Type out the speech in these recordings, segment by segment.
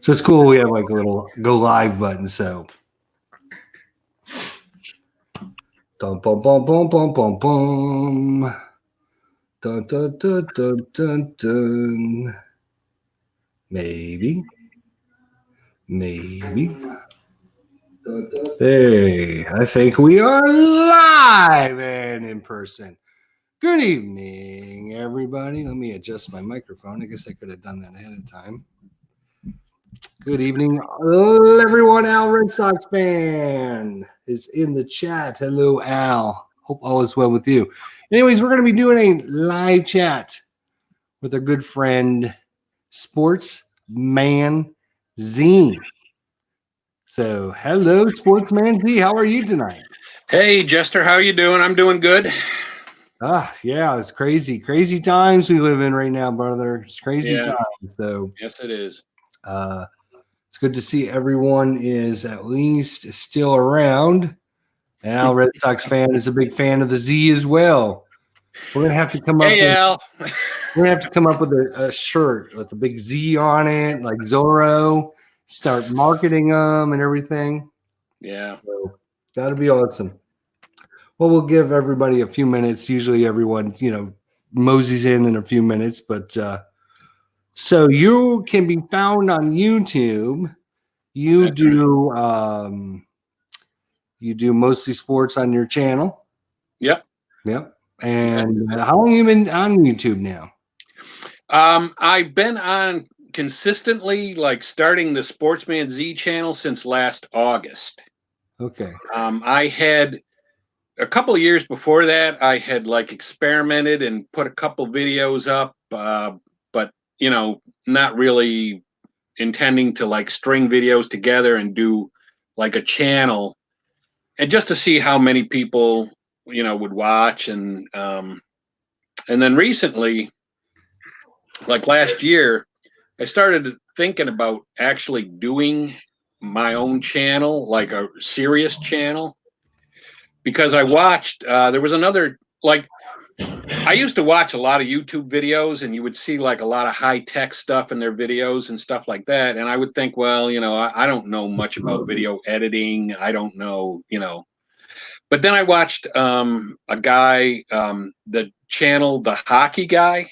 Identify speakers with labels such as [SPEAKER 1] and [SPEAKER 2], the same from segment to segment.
[SPEAKER 1] So it's cool. We have like a little go live button. So, dum bum bum bum bum bum bum. Dun, dun, dun, dun, dun, dun. Maybe. Hey, I think we are live and in person. Good evening, everybody. Let me adjust my microphone. I guess I could have done that ahead of time. Good evening, everyone. Al, Red Sox fan, is in the chat. Hello, Al. Hope all is well with you. Anyways, we're going to be doing a live chat with our good friend, Sportsman Z. So, hello, Sportsman Z. How are you tonight?
[SPEAKER 2] Hey, Jester. How are you doing? I'm doing good.
[SPEAKER 1] Yeah, it's crazy times we live in right now, brother. It's crazy
[SPEAKER 2] Yeah.
[SPEAKER 1] times. So,
[SPEAKER 2] yes, it is.
[SPEAKER 1] It's good to see everyone is at least still around. And Al, Red Sox fan, is a big fan of the Z as well. We're gonna have to come up.
[SPEAKER 2] Hey, Al.
[SPEAKER 1] We're gonna have to come up with a shirt with the big Z on it, like Zorro. Start marketing them and everything.
[SPEAKER 2] Yeah.
[SPEAKER 1] So that'll be awesome. Well, we'll give everybody a few minutes. Usually, everyone, moseys in a few minutes. But so you can be found on YouTube. You
[SPEAKER 2] That's right.
[SPEAKER 1] do you do mostly sports on your channel.
[SPEAKER 2] Yep.
[SPEAKER 1] And how long have you been on YouTube now?
[SPEAKER 2] I've been on consistently, like starting the Sportsman Z channel since last August.
[SPEAKER 1] Okay.
[SPEAKER 2] I had a couple of years before that, I had like experimented and put a couple videos up, but not really intending to like string videos together and do like a channel, and just to see how many people would watch. And then recently, like last year, I started thinking about actually doing my own channel, like a serious channel, because I watched there was another, like, I used to watch a lot of YouTube videos, and you would see like a lot of high tech stuff in their videos and stuff like that. And I would think, well, I don't know much about video editing. I don't know. But then I watched a guy, the channel, The Hockey Guy.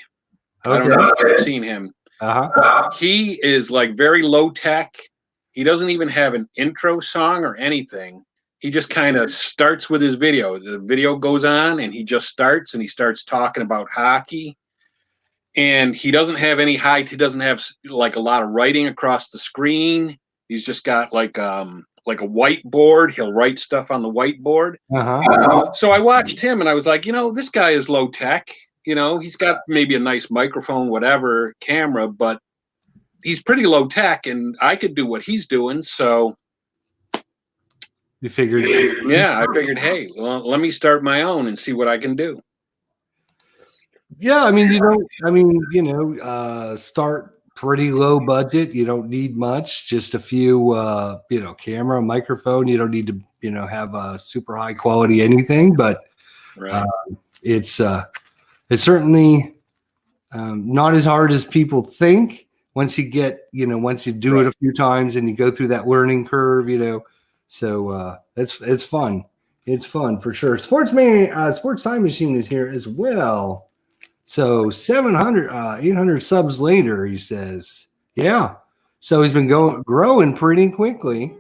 [SPEAKER 1] Okay.
[SPEAKER 2] I don't know if you've seen him.
[SPEAKER 1] Uh-huh.
[SPEAKER 2] He is like very low tech. He doesn't even have an intro song or anything. He just kind of starts with his video. The video goes on and he just starts, and he starts talking about hockey. And he doesn't have any height. He doesn't have like a lot of writing across the screen. He's just got like a whiteboard. He'll write stuff on the whiteboard.
[SPEAKER 1] Uh-huh.
[SPEAKER 2] So I watched him and I was like, this guy is low tech. He's got maybe a nice microphone, whatever, camera, but he's pretty low tech, and I could do what he's doing. So
[SPEAKER 1] you figured.
[SPEAKER 2] Yeah, I figured, hey, well, let me start my own and see what I can do.
[SPEAKER 1] Yeah, I mean, start pretty low budget. You don't need much, just a few, camera, microphone. You don't need to, have a super high quality anything, but
[SPEAKER 2] Right.
[SPEAKER 1] It's certainly not as hard as people think. Once you do it a few times and you go through that learning curve, so it's fun. It's fun for sure. Sports Time Machine is here as well. So 800 subs later, he says, yeah. So he's been growing pretty quickly.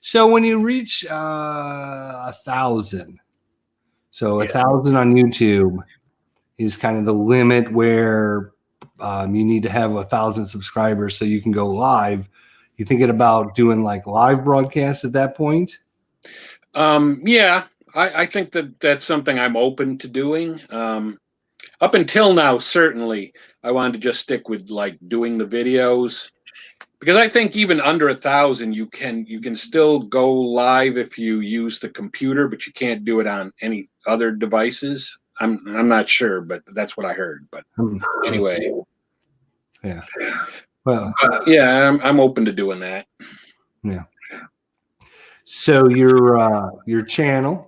[SPEAKER 1] So when you reach 1,000, so 1,000 on YouTube is kind of the limit where you need to have 1,000 subscribers so you can go live. You thinking about doing like live broadcasts at that point?
[SPEAKER 2] Yeah, I think that's something I'm open to doing. Up until now, certainly, I wanted to just stick with like doing the videos, because I think even under 1,000, you can still go live if you use the computer, but you can't do it on any other devices. I'm not sure, but that's what I heard. But anyway,
[SPEAKER 1] yeah. Well,
[SPEAKER 2] yeah, I'm open to doing that.
[SPEAKER 1] Yeah. So your channel,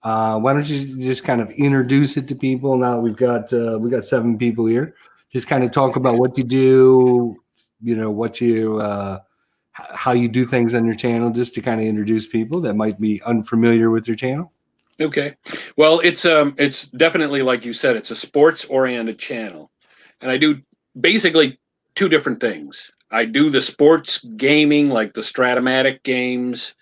[SPEAKER 1] why don't you just kind of introduce it to people? Now we got 7 people here. Just kind of talk about what you do, what you how you do things on your channel, just to kind of introduce people that might be unfamiliar with your channel?
[SPEAKER 2] Okay. Well, it's definitely, like you said, it's a sports oriented channel. And I do basically two different things. I do the sports gaming, like the Stratomatic games,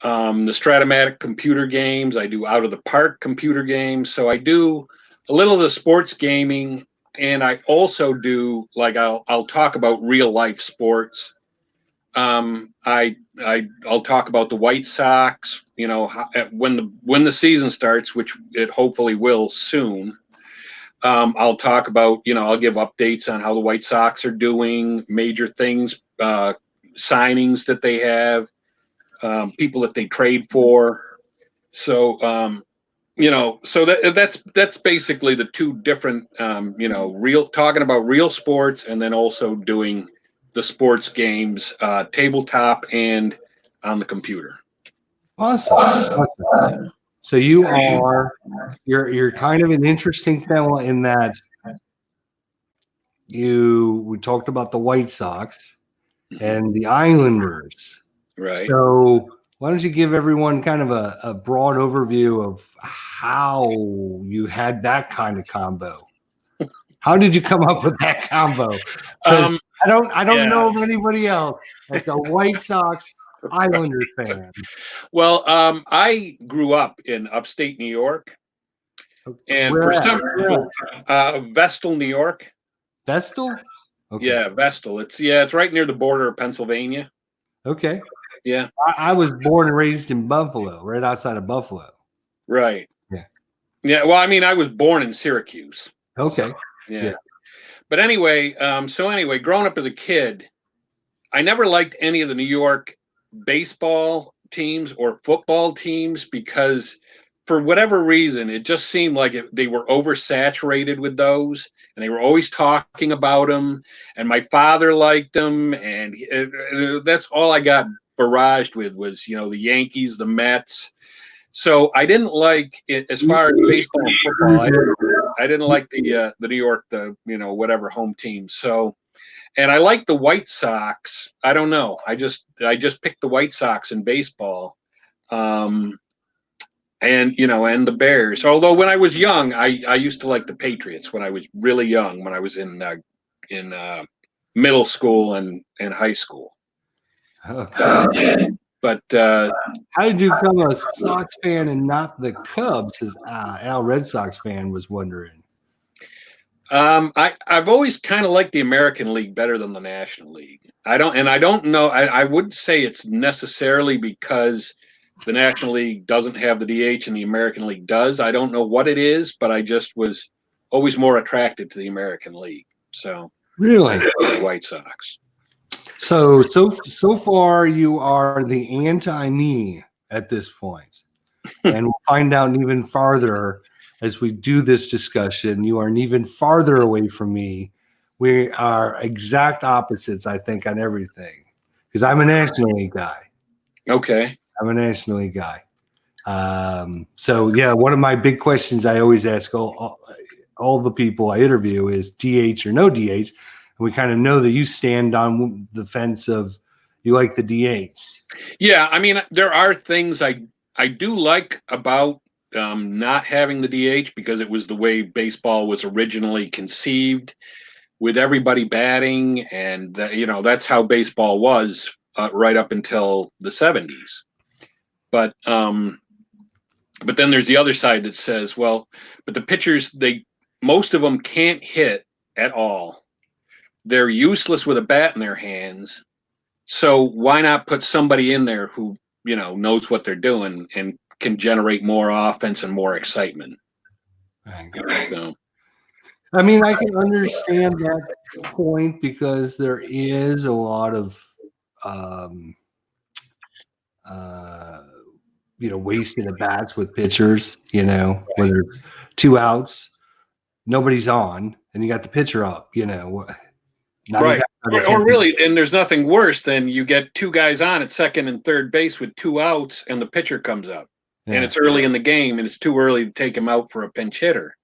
[SPEAKER 2] the Stratomatic computer games. I do out of the park computer games. So I do a little of the sports gaming, and I also do, like, I'll talk about real life sports. I'll talk about the White Sox, when the season starts, which it hopefully will soon. I'll talk about, I'll give updates on how the White Sox are doing, major things, signings that they have, people that they trade for. So, so that's basically the two different, talking about real sports, and then also doing the sports games, tabletop and on the computer.
[SPEAKER 1] Awesome. Awesome. So you're kind of an interesting fellow in that we talked about the White Sox and the Islanders.
[SPEAKER 2] Right.
[SPEAKER 1] So why don't you give everyone kind of a broad overview of how you had that kind of combo? How did you come up with that combo? I don't know of anybody else like the White Sox Islander fan.
[SPEAKER 2] Well, I grew up in upstate New York, and Vestal, New York.
[SPEAKER 1] Vestal?
[SPEAKER 2] Okay. Yeah, Vestal. It's right near the border of Pennsylvania.
[SPEAKER 1] Okay.
[SPEAKER 2] Yeah.
[SPEAKER 1] I was born and raised in Buffalo, right outside of Buffalo.
[SPEAKER 2] Right.
[SPEAKER 1] Yeah.
[SPEAKER 2] Yeah. Well, I mean, I was born in Syracuse.
[SPEAKER 1] Okay.
[SPEAKER 2] So, yeah. But anyway, growing up as a kid, I never liked any of the New York baseball teams or football teams because, for whatever reason, it just seemed like they were oversaturated with those, and they were always talking about them. And my father liked them, and that's all I got barraged with was, the Yankees, the Mets. So I didn't like it as far as baseball and football. I didn't like the New York, whatever home team. So, and I like the White Sox. I don't know. I just picked the White Sox in baseball, and and the Bears. Although when I was young, I used to like the Patriots when I was really young. When I was in middle school and high school.
[SPEAKER 1] Okay.
[SPEAKER 2] But
[SPEAKER 1] how did you become a Sox fan and not the Cubs? As Al Red Sox fan was wondering.
[SPEAKER 2] I've always kind of liked the American League better than the National League. I don't know. I wouldn't say it's necessarily because the National League doesn't have the DH and the American League does. I don't know what it is, but I just was always more attracted to the American League. So
[SPEAKER 1] really,
[SPEAKER 2] the White Sox.
[SPEAKER 1] So far, you are the anti-me at this point, and we'll find out even farther as we do this discussion. You are even farther away from me. We are exact opposites, I think, on everything, because I'm a National League guy.
[SPEAKER 2] Okay,
[SPEAKER 1] I'm a National League guy. So yeah, one of my big questions I always ask all the people I interview is DH or no DH. We kind of know that you stand on the fence of you like the DH.
[SPEAKER 2] Yeah, I mean, there are things I do like about not having the DH because it was the way baseball was originally conceived, with everybody batting, and that's how baseball was right up until the 70s. But then there's the other side that says, well, but the pitchers, most of them can't hit at all. They're useless with a bat in their hands. So why not put somebody in there who, knows what they're doing and can generate more offense and more excitement? So,
[SPEAKER 1] I mean, I can understand that point because there is a lot of, wasting at bats with pitchers, whether 2 outs, nobody's on, and you got the pitcher up,
[SPEAKER 2] right. Or really, and there's nothing worse than you get 2 guys on at second and third base with 2 outs, and the pitcher comes up, and it's early in the game, and it's too early to take him out for a pinch hitter.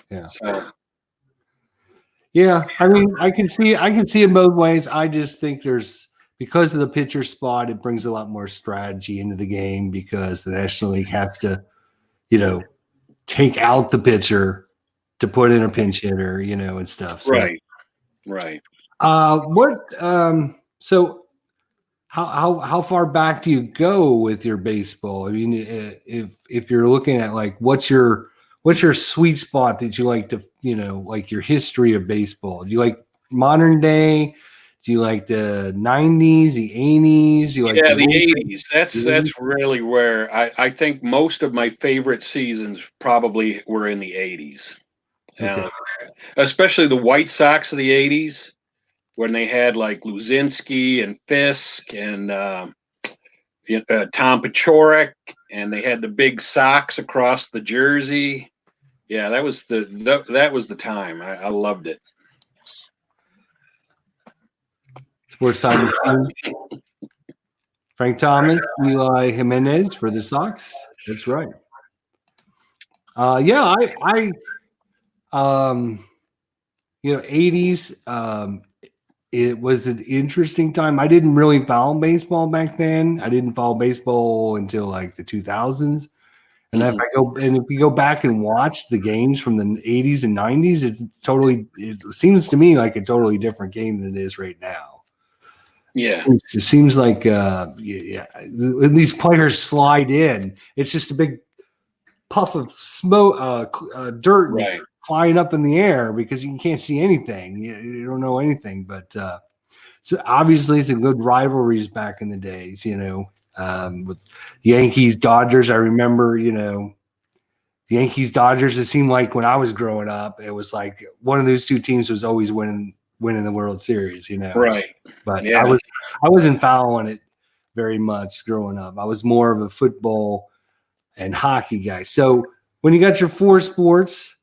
[SPEAKER 1] Yeah.
[SPEAKER 2] So.
[SPEAKER 1] Yeah, I mean, I can see it both ways. I just think there's because of the pitcher spot, it brings a lot more strategy into the game because the National League has to, you know, take out the pitcher to put in a pinch hitter, and stuff. So,
[SPEAKER 2] Right.
[SPEAKER 1] what? So, how far back do you go with your baseball? I mean, if you're looking at like what's your sweet spot that you like to, like your history of baseball? Do you like modern day? Do you like the 90s, the 80s? Do you like
[SPEAKER 2] Yeah,
[SPEAKER 1] the
[SPEAKER 2] the
[SPEAKER 1] old
[SPEAKER 2] '80s.
[SPEAKER 1] days?
[SPEAKER 2] That's really where I think most of my favorite seasons probably were in the '80s,
[SPEAKER 1] Okay.
[SPEAKER 2] especially the White Sox of the '80s when they had like Luzinski and Fisk and Tom Paciorek, and they had the big socks across the jersey. Yeah, that was that was the time. I loved it.
[SPEAKER 1] Sports Time Machine. Frank Thomas, Eli Jimenez for the Sox. That's right. Yeah, um, 80s. It was an interesting time. I didn't really follow baseball back then. I didn't follow baseball until like the 2000s. And if you go back and watch the games from the 80s and 90s, it seems to me like a totally different game than it is right now.
[SPEAKER 2] Yeah.
[SPEAKER 1] It seems like when these players slide in, it's just a big puff of smoke, dirt
[SPEAKER 2] Right.
[SPEAKER 1] flying up in the air because you can't see anything. You don't know anything. But so obviously, some good rivalries back in the days. With Yankees, Dodgers. I remember, the Yankees, Dodgers. It seemed like when I was growing up, it was like one of those two teams was always winning the World Series.
[SPEAKER 2] Right.
[SPEAKER 1] But
[SPEAKER 2] Yeah.
[SPEAKER 1] I wasn't following it very much growing up. I was more of a football and hockey guy. So when you got your four sports,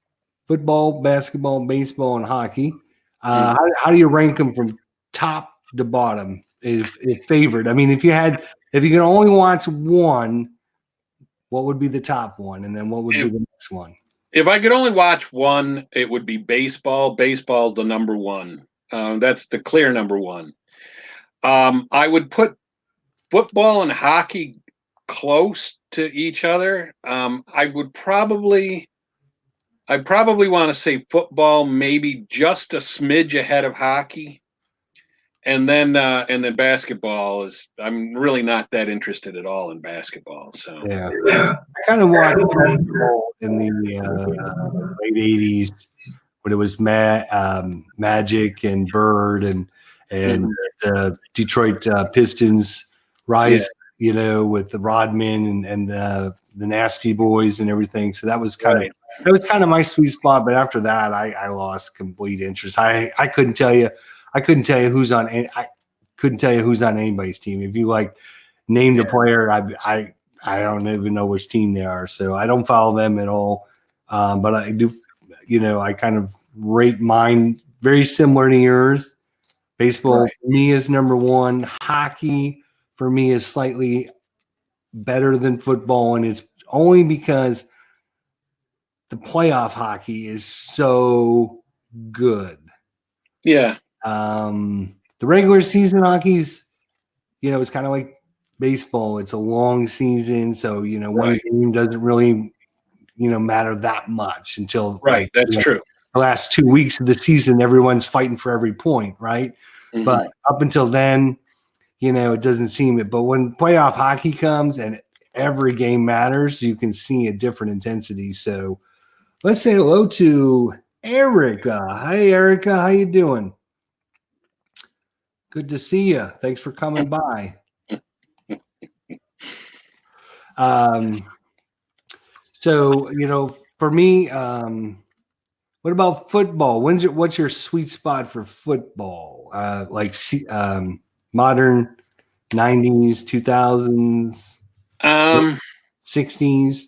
[SPEAKER 1] football, basketball, baseball, and hockey, how do you rank them from top to bottom? If favorite, I mean, if you could only watch one, what would be the top one, and then what would be the next one?
[SPEAKER 2] If I could only watch one, it would be baseball. Baseball, the number one. That's the clear number one. I would put football and hockey close to each other. I'd probably want to say football, maybe just a smidge ahead of hockey, and then basketball is. I'm really not that interested at all in basketball. So
[SPEAKER 1] Yeah, I kind of watched basketball in the late '80s when it was Magic and Bird and the Detroit Pistons rise, with the Rodman and the Nasty Boys and everything. So that was kind of my sweet spot. But after that, I lost complete interest. I couldn't tell you who's on. I couldn't tell you who's on anybody's team. If you like named a player, I don't even know which team they are. So I don't follow them at all. But I do, I kind of rate mine very similar to yours. Baseball for me is number one. Hockey for me is slightly better than football, and it's only because the playoff hockey is so good.
[SPEAKER 2] Yeah.
[SPEAKER 1] The regular season hockey's, it's kind of like baseball. It's a long season, so one game doesn't really, matter that much until
[SPEAKER 2] That's true.
[SPEAKER 1] The last 2 weeks of the season, everyone's fighting for every point, right? But up until then, it doesn't seem it. But when playoff hockey comes and every game matters, you can see a different intensity. So let's say hello to Erica. Hi, Erica. How you doing? Good to see you. Thanks for coming by. So, for me, what about football? What's your sweet spot for football? Modern 90s, 2000s, 60s.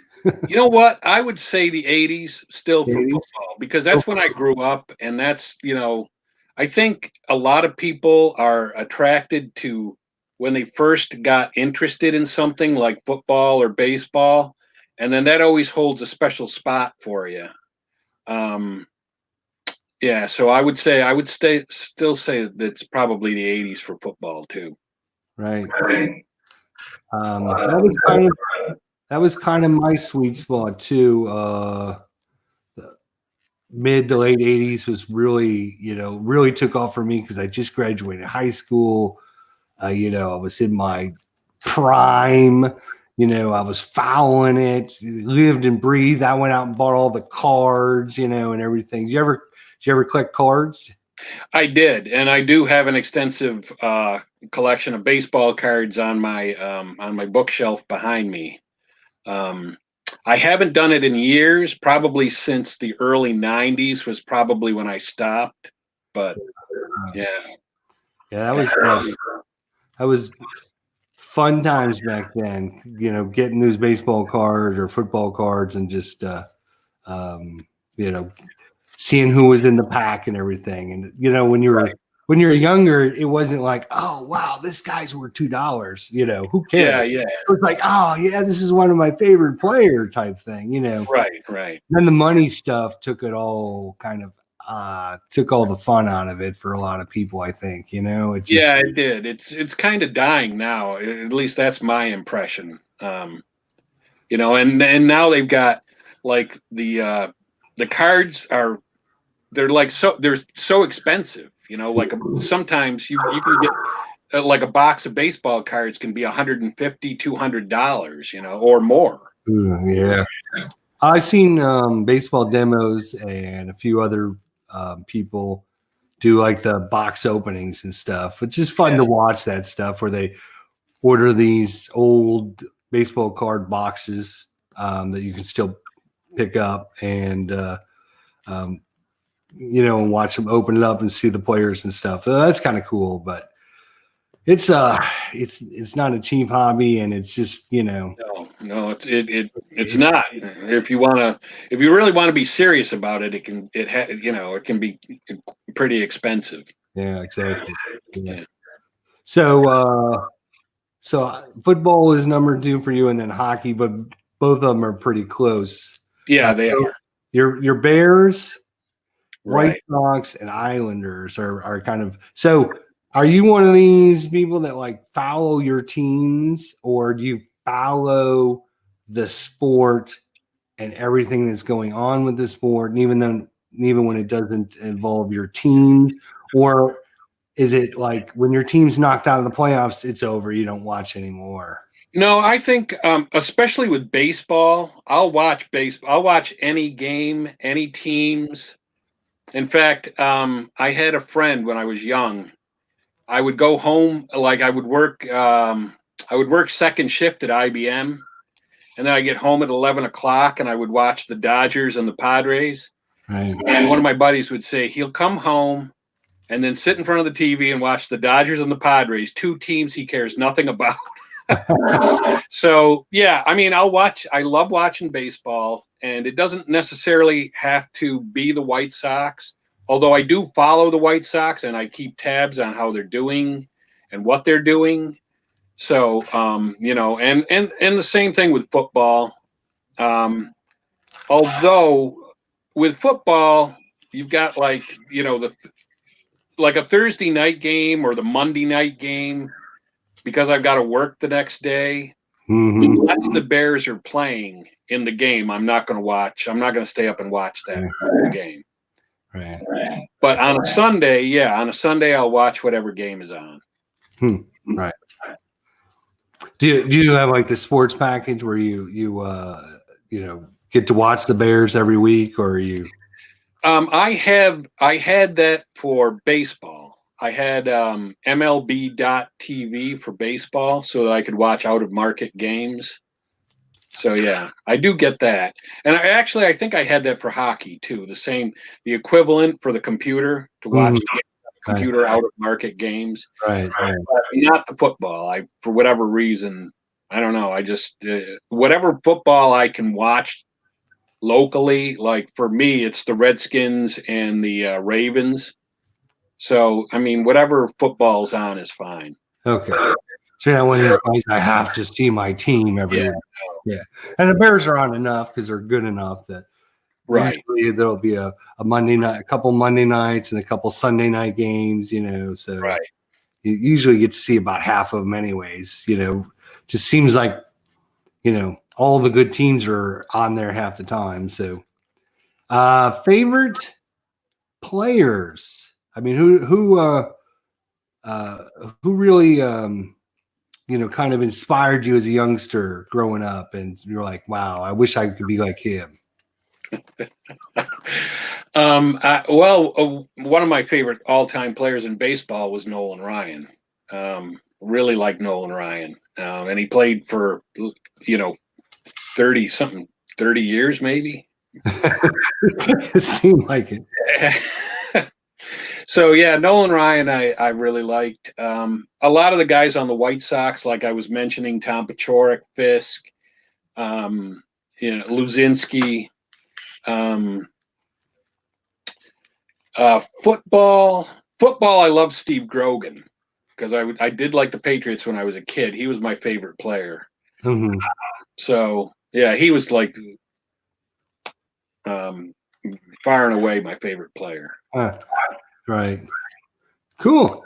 [SPEAKER 2] You know what? I would say the '80s still for football because that's when I grew up, and that's I think a lot of people are attracted to when they first got interested in something like football or baseball, and then that always holds a special spot for you. Yeah, so I would still say that it's probably the 80s for football too.
[SPEAKER 1] Right. That was kind of my sweet spot too. The mid to late 80s was really, really took off for me because I just graduated high school. I was in my prime. I was fouling it, lived and breathed. I went out and bought all the cards, and everything. Did you ever collect cards?
[SPEAKER 2] I did, and I do have an extensive collection of baseball cards on my bookshelf behind me. Um, I haven't done it in years, probably since the early '90s was probably when I stopped. But yeah,
[SPEAKER 1] Yeah, that was fun times back then. Getting those baseball cards or football cards and just um, you know seeing who was in the pack and everything. And when you were younger, it wasn't like, oh wow, this guy's worth $2. Who cares?
[SPEAKER 2] yeah,
[SPEAKER 1] It was like, oh yeah, this is one of my favorite player type thing.
[SPEAKER 2] right.
[SPEAKER 1] Then the money stuff took it all kind of took all the fun out of it for a lot of people, I think. It just
[SPEAKER 2] Yeah, it did. It's kind of dying now. At least that's my impression. And now they've got like the cards they're so expensive. Like sometimes you can get like a box of baseball cards can be $150, $200, or more.
[SPEAKER 1] yeah. I've seen baseball demos and a few other people do like the box openings and stuff, which is fun to watch that stuff where they order these old baseball card boxes that you can still pick up and and watch them open it up and see the players and stuff. So that's kind of cool, but it's not a cheap hobby, and it's just
[SPEAKER 2] No, it's not. If you really want to be serious about it, it can be pretty expensive.
[SPEAKER 1] yeah, exactly. Yeah.
[SPEAKER 2] Yeah.
[SPEAKER 1] So football is number 2 for you, and then hockey, but both of them are pretty close.
[SPEAKER 2] Yeah, they are.
[SPEAKER 1] Your Bears, White
[SPEAKER 2] Right.
[SPEAKER 1] Sox, and Islanders are kind of so. Are you one of these people that like follow your teams, or do you follow the sport and everything that's going on with the sport, and even when it doesn't involve your teams, or is it like when your team's knocked out of the playoffs, it's over, you don't watch anymore?
[SPEAKER 2] No, I think especially with baseball, I'll watch baseball. I'll watch any game, any teams. In fact, I had a friend when I was young. I would go home, like I would work second shift at IBM, and then I get home at 11 o'clock, and I would watch the Dodgers and the Padres.
[SPEAKER 1] Right.
[SPEAKER 2] And one of my buddies would say he'll come home and then sit in front of the TV and watch the Dodgers and the Padres, two teams he cares nothing about. So yeah, I mean, I love watching baseball, and it doesn't necessarily have to be the White Sox, although I do follow the White Sox and I keep tabs on how they're doing and what they're doing. So and the same thing with football. Although with football, you've got like a Thursday night game or the Monday night game, because I've got to work the next day.
[SPEAKER 1] Mm-hmm.
[SPEAKER 2] Unless the Bears are playing in the game, I'm not going to watch. I'm not going to stay up and watch that game.
[SPEAKER 1] Right.
[SPEAKER 2] But on a Sunday, I'll watch whatever game is on.
[SPEAKER 1] Right. Do you have like the sports package where you get to watch the Bears every week, or are you?
[SPEAKER 2] I had that for baseball. I had MLB.TV for baseball so that I could watch out of market games. So yeah, I do get that. And I think I had that for hockey too. The equivalent for the computer to watch the computer out of market games.
[SPEAKER 1] Right.
[SPEAKER 2] But not the football. For whatever reason, I don't know. I just whatever football I can watch locally, like for me, it's the Redskins and the Ravens. So, I mean, whatever football's on is fine.
[SPEAKER 1] Okay. So yeah, one of these guys, I have to see my team every week. Yeah. And the Bears are on enough because they're good enough that
[SPEAKER 2] Right.
[SPEAKER 1] Usually there'll be a Monday night, a couple Monday nights, and a couple Sunday night games. So
[SPEAKER 2] Right.
[SPEAKER 1] you usually get to see about half of them, anyways. Just seems like all the good teams are on there half the time. So, favorite players. I mean, who really kind of inspired you as a youngster growing up, and you're like, wow, I wish I could be like him.
[SPEAKER 2] One of my favorite all-time players in baseball was Nolan Ryan. Really like Nolan Ryan, and he played for 30 years maybe.
[SPEAKER 1] It seemed like it.
[SPEAKER 2] So yeah, Nolan Ryan, I really liked. A lot of the guys on the White Sox, like I was mentioning, Tom Paciorek, Fisk, Luzinski. Football. I love Steve Grogan because I did like the Patriots when I was a kid. He was my favorite player.
[SPEAKER 1] Mm-hmm.
[SPEAKER 2] So yeah, he was like far and away my favorite player.
[SPEAKER 1] Right. Cool.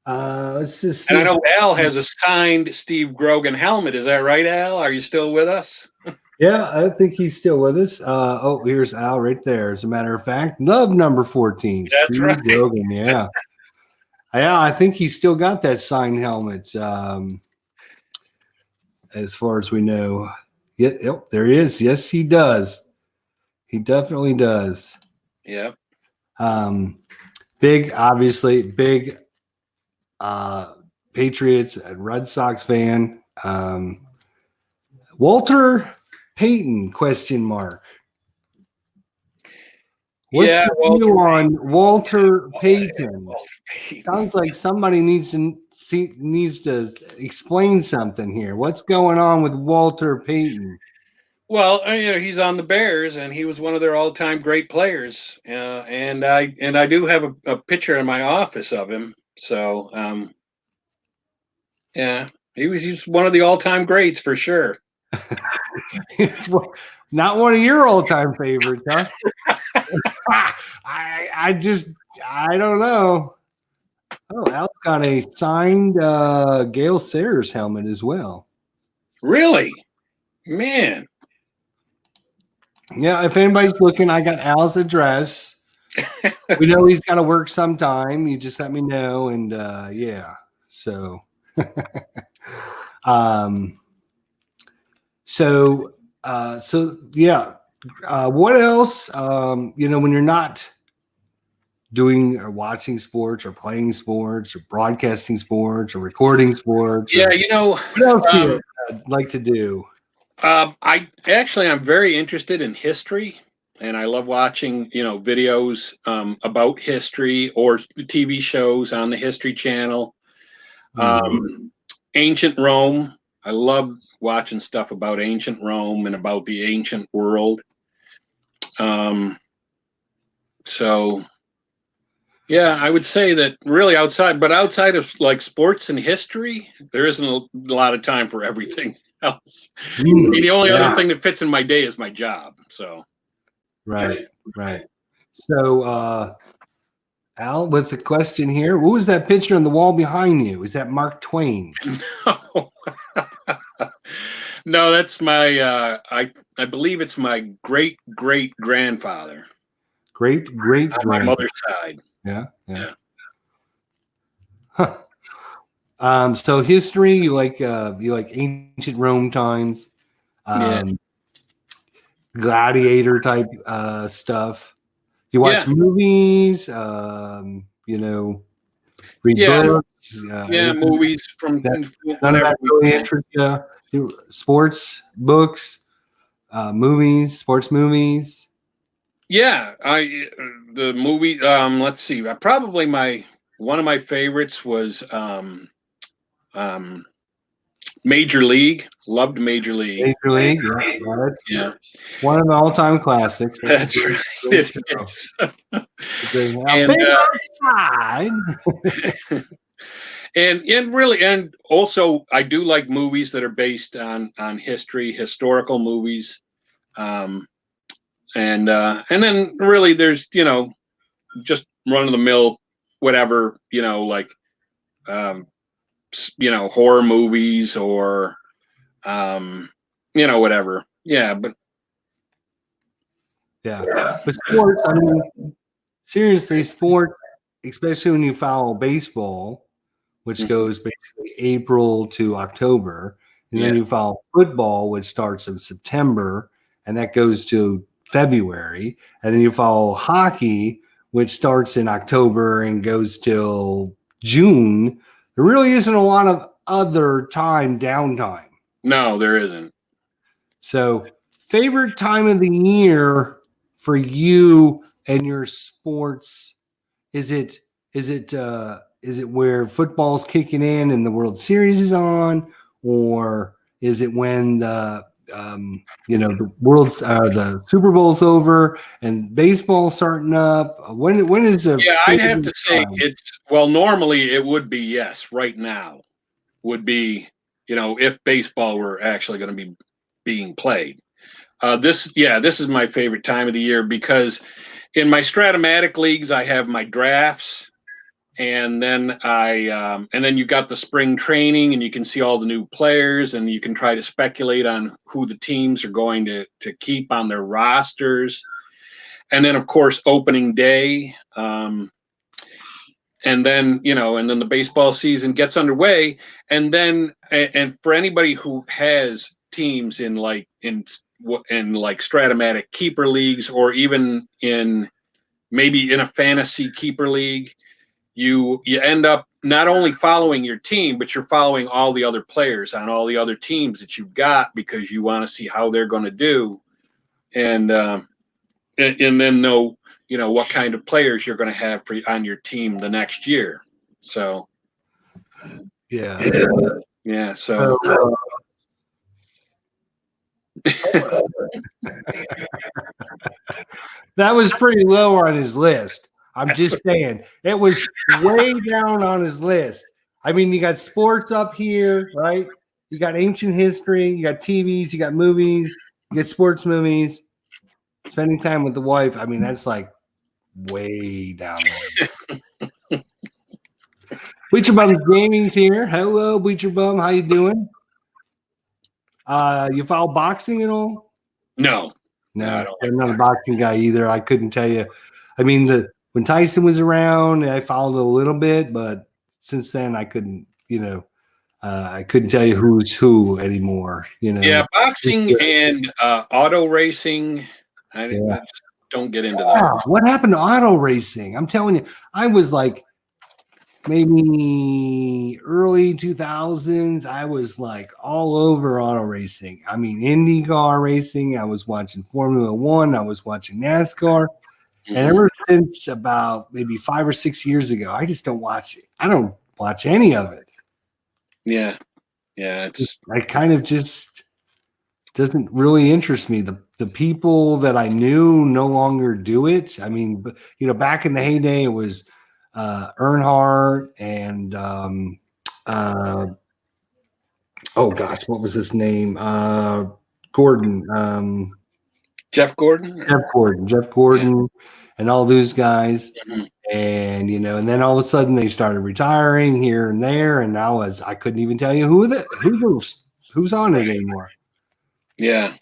[SPEAKER 1] Let's just see.
[SPEAKER 2] And I know Al has a signed Steve Grogan helmet. Is that right, Al? Are you still with us?
[SPEAKER 1] Yeah, I think he's still with us. Here's Al right there. As a matter of fact, love number 14.
[SPEAKER 2] That's
[SPEAKER 1] Steve
[SPEAKER 2] right.
[SPEAKER 1] Grogan, yeah. Yeah, I think he's still got that signed helmet. As far as we know. Yep, there he is. Yes, he does. He definitely does.
[SPEAKER 2] Yeah.
[SPEAKER 1] Big Patriots and Red Sox fan. Walter Payton, question mark. What's the view on Walter Payton? Sounds like somebody needs to explain something here. What's going on with Walter Payton?
[SPEAKER 2] Well, he's on the Bears, and he was one of their all-time great players. And I do have a picture in my office of him. So, yeah, he's one of the all-time greats for sure.
[SPEAKER 1] Not one of your all-time favorites, huh? I don't know. Oh, Al's got a signed Gale Sayers helmet as well.
[SPEAKER 2] Really? Man.
[SPEAKER 1] Yeah, if anybody's looking, I got Al's address. We know he's got to work sometime. You just let me know, and yeah. So, yeah. What else? When you're not doing or watching sports or playing sports or broadcasting sports or recording sports.
[SPEAKER 2] Yeah,
[SPEAKER 1] what else do you like to do?
[SPEAKER 2] I'm very interested in history, and I love watching, videos about history or TV shows on the History Channel. Ancient Rome. I love watching stuff about ancient Rome and about the ancient world. So yeah, I would say that really outside of like sports and history, there isn't a lot of time for everything else. The only other thing that fits in my day is my job. So
[SPEAKER 1] right. So Al, with the question here, what was that picture on the wall behind you? Is that Mark Twain?
[SPEAKER 2] No, that's my I believe it's my great grandfather.
[SPEAKER 1] Great
[SPEAKER 2] on my mother's side.
[SPEAKER 1] Yeah. Huh. So history, you like ancient Rome times, gladiator type stuff. You watch movies, read books.
[SPEAKER 2] Movies from
[SPEAKER 1] none of that really interests you. Sports books, movies, sports movies.
[SPEAKER 2] Yeah, the movie. Let's see. Probably one of my favorites was Major League. Loved Major League.
[SPEAKER 1] Major League, yeah. One of the all-time classics.
[SPEAKER 2] That's right.
[SPEAKER 1] Great
[SPEAKER 2] and and also I do like movies that are based on history, historical movies. and then really there's, you know, just run of the mill, whatever, you know, like, you know, horror movies or, you know, whatever. Yeah. But
[SPEAKER 1] Yeah. But sports, I mean, seriously, sport, especially when you follow baseball, which goes basically April to October, and then
[SPEAKER 2] yeah,
[SPEAKER 1] you follow football, which starts in September, and that goes to February, and then you follow hockey, which starts in October and goes till June. There really isn't a lot of other downtime.
[SPEAKER 2] no, there isn't.
[SPEAKER 1] So, favorite time of the year for you and your sports, is it is it where football's kicking in and the World Series is on, or is it when the you know, the Super Bowl's over and baseball's starting up? When is the
[SPEAKER 2] Yeah, I'd have to
[SPEAKER 1] favorite
[SPEAKER 2] say
[SPEAKER 1] time?
[SPEAKER 2] it's, well, normally it would be, yes, right now would be, you know, if baseball were actually going to be being played. This is my favorite time of the year because in my Stratomatic leagues, I have my drafts, and then and then you got the spring training, and you can see all the new players, and you can try to speculate on who the teams are going to keep on their rosters, and then of course opening day, and then, you know, and then the baseball season gets underway, and then and for anybody who has teams in like in like Stratomatic keeper leagues, or even in maybe in a fantasy keeper league, you end up not only following your team, but you're following all the other players on all the other teams that you've got, because you want to see how they're going to do, and and then know, you know, what kind of players you're going to have on your team the next year. So
[SPEAKER 1] Yeah.
[SPEAKER 2] yeah,
[SPEAKER 1] So,
[SPEAKER 2] so
[SPEAKER 1] that was pretty low on his list. I'm just saying, it was way down on his list. I mean, you got sports up here, right? You got ancient history, you got TVs, you got movies, you get sports movies, spending time with the wife. I mean, that's like way down there. Bleacher Bum's Gaming's here. Hello, Bleacher Bum. How you doing? You follow boxing at all?
[SPEAKER 2] no, no, I
[SPEAKER 1] No,
[SPEAKER 2] don't
[SPEAKER 1] I'm
[SPEAKER 2] like
[SPEAKER 1] not a
[SPEAKER 2] boxing.
[SPEAKER 1] boxing guy either. I couldn't tell you. I mean, when Tyson was around, I followed a little bit, but since then, I couldn't. You know, I couldn't tell you who's who anymore. You
[SPEAKER 2] Yeah,
[SPEAKER 1] know.
[SPEAKER 2] boxing and auto racing, I
[SPEAKER 1] Yeah.
[SPEAKER 2] just don't get into
[SPEAKER 1] Wow,
[SPEAKER 2] those.
[SPEAKER 1] what happened to auto racing? I'm telling you, I was like maybe early 2000s. I was like all over auto racing. I mean, IndyCar racing. I was watching Formula One. I was watching NASCAR. And
[SPEAKER 2] Mhm.
[SPEAKER 1] ever since about maybe 5 or 6 years ago, I just don't watch it. I don't watch any of it.
[SPEAKER 2] Yeah, yeah, it's
[SPEAKER 1] I kind of just doesn't really interest me. The people that I knew no longer do it. I mean, you know, back in the heyday, it was Earnhardt and uh, oh gosh, what was his name? Gordon.
[SPEAKER 2] Jeff Gordon.
[SPEAKER 1] Jeff
[SPEAKER 2] Yeah.
[SPEAKER 1] Gordon, and all those guys.
[SPEAKER 2] Mhm.
[SPEAKER 1] And you know, and then all of a sudden they started retiring here and there, and now I couldn't even tell you who's on it anymore.
[SPEAKER 2] Yeah.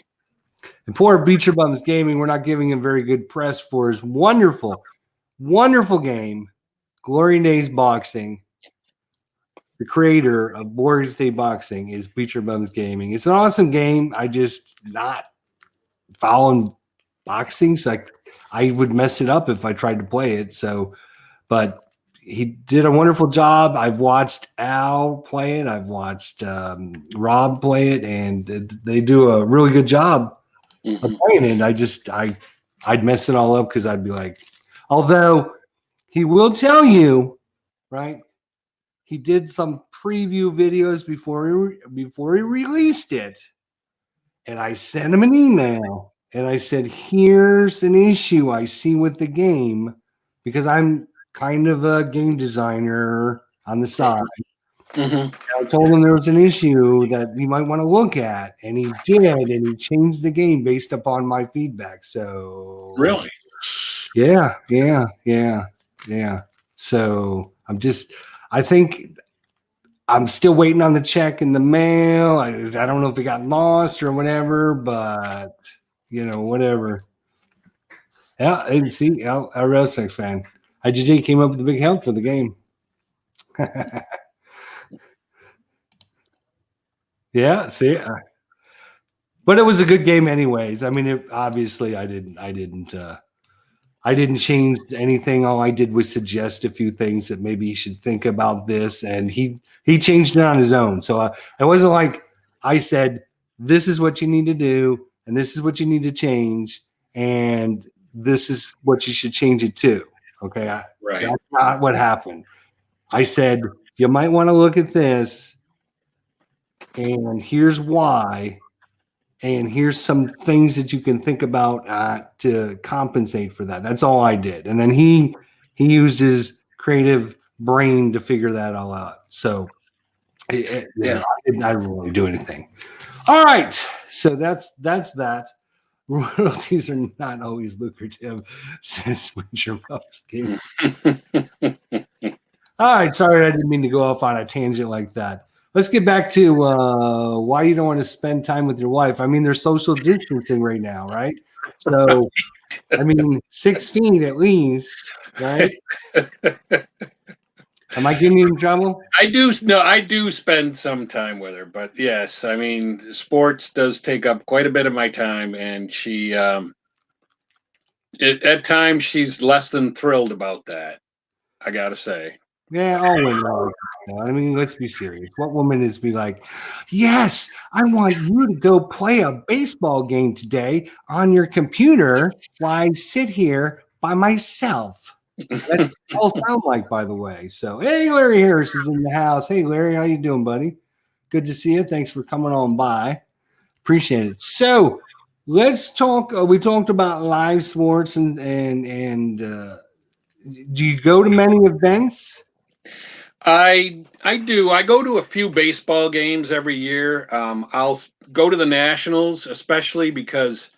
[SPEAKER 1] And poor Beecher Bums Gaming, we're not giving him very good press for his wonderful, wonderful game, Glory Days Boxing. The creator of Boris Day Boxing is Beecher Bums Gaming. It's an awesome game. I just not following boxing, so I would mess it up if I tried to play it. So, but he did a wonderful job. I've watched Al play it. I've watched Rob play it, and they do a really good job of
[SPEAKER 2] Mhm.
[SPEAKER 1] playing it. I'd mess it all up because I'd be like, although he will tell you, right? He did some preview videos before he released it, and I sent him an email and I said, "Here's an issue I see with the game," because I'm kind of a game designer on the side. I told him there was an issue that he might want to look at, and he did, and he changed the game based upon my feedback. So
[SPEAKER 2] Really?
[SPEAKER 1] yeah. So I think I'm still waiting on the check in the mail. I don't know if it got lost or whatever, but whatever. Yeah, and see, our wrestling fan. IDJ came up with a big help for the game. Yeah, see, but it was a good game anyways. I mean, obviously I didn't change anything. All I did was suggest a few things that maybe he should think about this, and he changed it on his own. So it wasn't like I said, this is what you need to do, and this is what you need to change, and this is what you should change it to. Okay,
[SPEAKER 2] Right.
[SPEAKER 1] that's not what happened. I said, you might want to look at this, and here's why, and here's some things that you can think about to compensate for that. That's all I did. And then he used his creative brain to figure that all out. So I didn't really do anything. All right. So that's that. Royalties are not always lucrative, says Winter Post Game. All right. Sorry, I didn't mean to go off on a tangent like that. Let's get back to why you don't want to spend time with your wife. I mean, there's social distancing right now, right? So, I mean, 6 feet at least, right? Am I getting you in trouble?
[SPEAKER 2] I do spend some time with her, but yes, I mean, sports does take up quite a bit of my time, and she, at times, she's less than thrilled about that. I gotta say.
[SPEAKER 1] Yeah, all women are like that. I mean, let's be serious. What woman is be like, yes, I want you to go play a baseball game today on your computer while I sit here by myself. That's all sound like, by the way. So, hey, Larry Harris is in the house. Hey, Larry, how you doing, buddy? Good to see you. Thanks for coming on by. Appreciate it. So, let's talk. We talked about live sports and do you go to many events?
[SPEAKER 2] I do. I go to a few baseball games every year. I'll go to the Nationals, especially because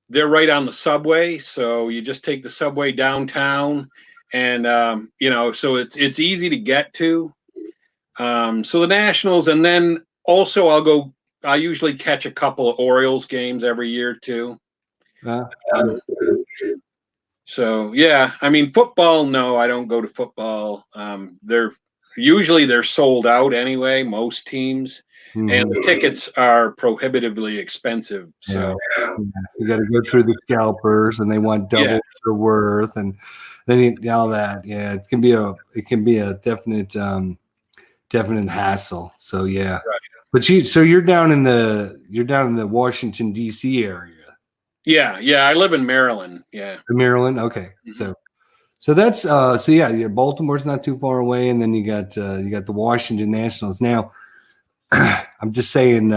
[SPEAKER 2] they're right on the subway. So you just take the subway downtown, and so it's easy to get to. So the Nationals, and then also I usually catch a couple of Orioles games every year too. So yeah, I mean football. No, I don't go to football. They're sold out anyway. Most teams, and the tickets are prohibitively expensive. So
[SPEAKER 1] you got to go through the scalpers, and they want double their worth, and then all that. Yeah, it can be a definite hassle. So yeah, right. But you're down in the Washington D.C. area.
[SPEAKER 2] Yeah, I live in Maryland. Yeah,
[SPEAKER 1] Maryland. Okay, so that's Baltimore's not too far away, and then you got the Washington Nationals. Now, I'm just saying,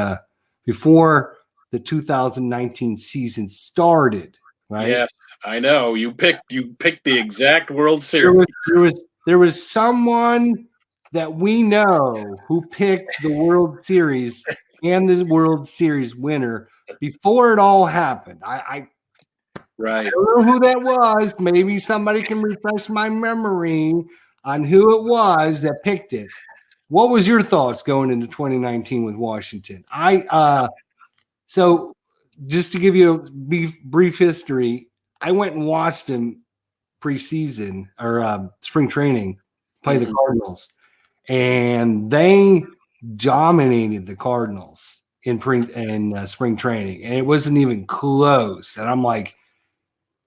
[SPEAKER 1] before the 2019 season started, right?
[SPEAKER 2] Yes, I know. You picked the exact World Series.
[SPEAKER 1] There was someone that we know who picked the World Series and the World Series winner before it all happened.
[SPEAKER 2] Right.
[SPEAKER 1] I don't know who that was. Maybe somebody can refresh my memory on who it was that picked it. What was your thoughts going into 2019 with Washington? So just to give you a brief history, I went and watched him preseason or spring training play the Cardinals, and they dominated the Cardinals in spring training, and it wasn't even close. And I'm like,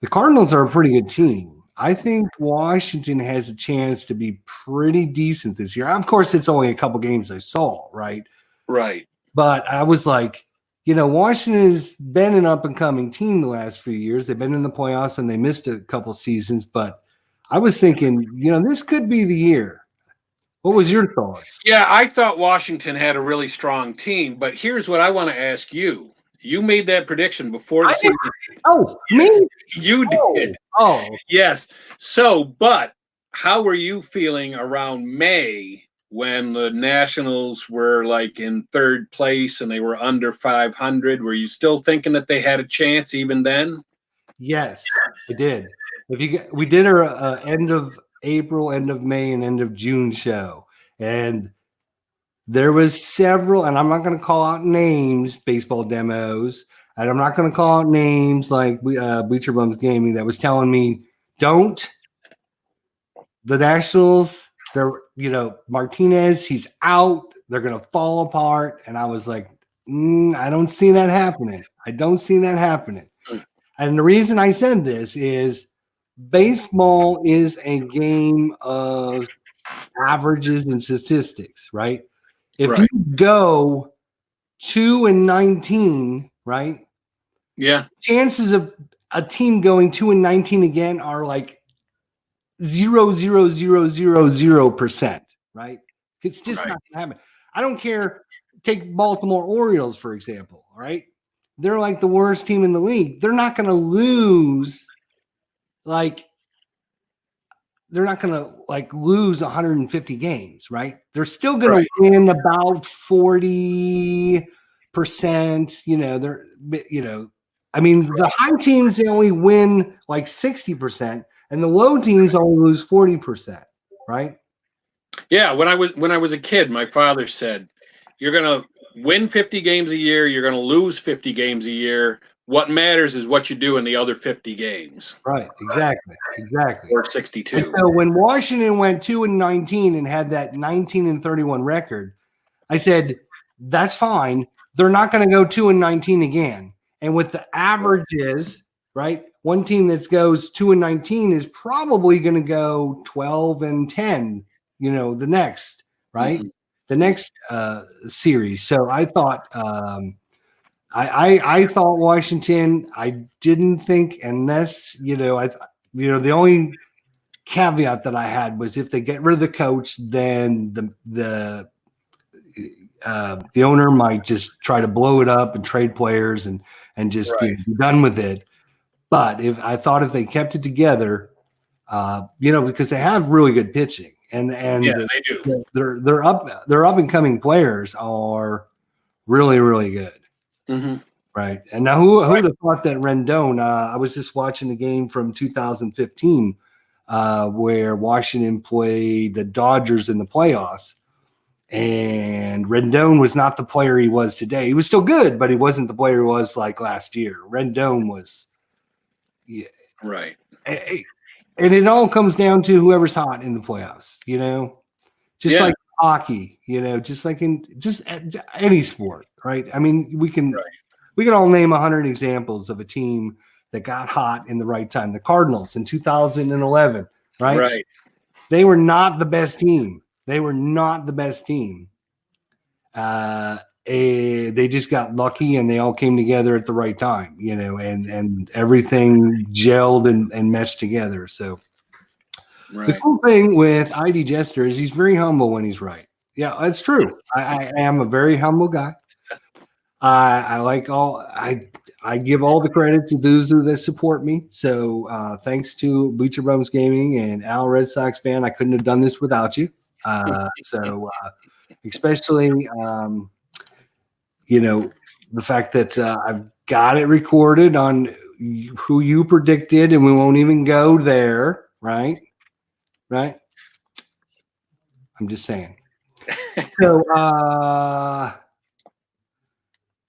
[SPEAKER 1] the Cardinals are a pretty good team. I think Washington has a chance to be pretty decent this year. Of course, it's only a couple games I saw, right?
[SPEAKER 2] Right.
[SPEAKER 1] But I was like, Washington has been an up-and-coming team the last few years. They've been in the playoffs, and they missed a couple seasons. But I was thinking, this could be the year. What was your thoughts?
[SPEAKER 2] Yeah, I thought Washington had a really strong team. But here's what I want to ask you. You made that prediction before the season.
[SPEAKER 1] Oh,
[SPEAKER 2] yes,
[SPEAKER 1] me?
[SPEAKER 2] You did.
[SPEAKER 1] Oh.
[SPEAKER 2] Yes. So, but how were you feeling around May when the Nationals were like in third place and they were under 500. Were you still thinking that they had a chance even then?
[SPEAKER 1] Yes, I did. We did our end of April, end of May, and end of June show, and there was several, and I'm not going to call out names, baseball demos, and I'm not going to call out names like Bleacher Bums Gaming that was telling me, don't. The Nationals, Martinez, he's out. They're going to fall apart. And I was like, I don't see that happening. I don't see that happening. And the reason I said this is baseball is a game of averages and statistics, right? If you go 2-19, right?
[SPEAKER 2] Yeah.
[SPEAKER 1] Chances of a team going 2-19 again are like 0.00000%, right? It's just not gonna happen. I don't care. Take Baltimore Orioles, for example, right? They're like the worst team in the league. They're not gonna lose they're not going to lose 150 games, right? They're still going to win about 40%. I mean, the high teams, they only win like 60%, and the low teams only lose 40%, right?
[SPEAKER 2] Yeah. When I was a kid, my father said, "You're going to win 50 games a year. You're going to lose 50 games a year. What matters is what you do in the other 50 games."
[SPEAKER 1] Right. Exactly.
[SPEAKER 2] Or 62.
[SPEAKER 1] And so when Washington went 2-19 and had that 19-31 record, I said, that's fine. They're not going to go 2-19 again. And with the averages, right? One team that goes 2-19 is probably going to go 12-10, the next, right? Mm-hmm. The next series. So I thought I thought Washington. I didn't think unless the only caveat that I had was if they get rid of the coach, then the owner might just try to blow it up and trade players and just be done with it. But if they kept it together, because they have really good pitching and
[SPEAKER 2] they do.
[SPEAKER 1] Their up and coming players are really, really good.
[SPEAKER 2] Mm-hmm.
[SPEAKER 1] Right. And now who would have thought that Rendon, I was just watching the game from 2015 where Washington played the Dodgers in the playoffs, and Rendon was not the player he was today. He was still good, but he wasn't the player he was like last year. Rendon was
[SPEAKER 2] right.
[SPEAKER 1] And it all comes down to whoever's hot in the playoffs, just like hockey, just like in just any sport, right? I mean, we can all name 100 examples of a team that got hot in the right time. The Cardinals in 2011, right?
[SPEAKER 2] Right.
[SPEAKER 1] They were not the best team. They just got lucky and they all came together at the right time, and everything gelled and meshed together. So the cool thing with IDJESTER is he's very humble when he's right. Yeah, that's true. I am a very humble guy. I give all the credit to those that support me. So thanks to Bleacher Bums Gaming and Al Red Sox fan, I couldn't have done this without you. Especially the fact that I've got it recorded on who you predicted, and we won't even go there, right? I'm just saying. So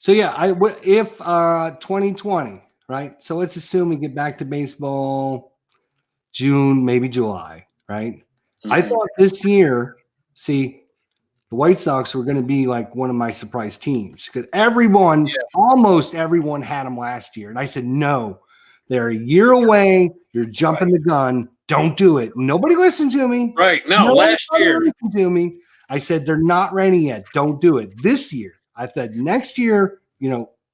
[SPEAKER 1] yeah, if 2020, right? So let's assume we get back to baseball June, maybe July, right? Mm-hmm. I thought this year, the White Sox were going to be like one of my surprise teams because almost everyone had them last year. And I said, no, they're a year away. You're jumping the gun. Don't do it. Nobody listened to me.
[SPEAKER 2] Right. No, last year.
[SPEAKER 1] Listened to me. I said, they're not ready yet. Don't do it. This year, I said next year,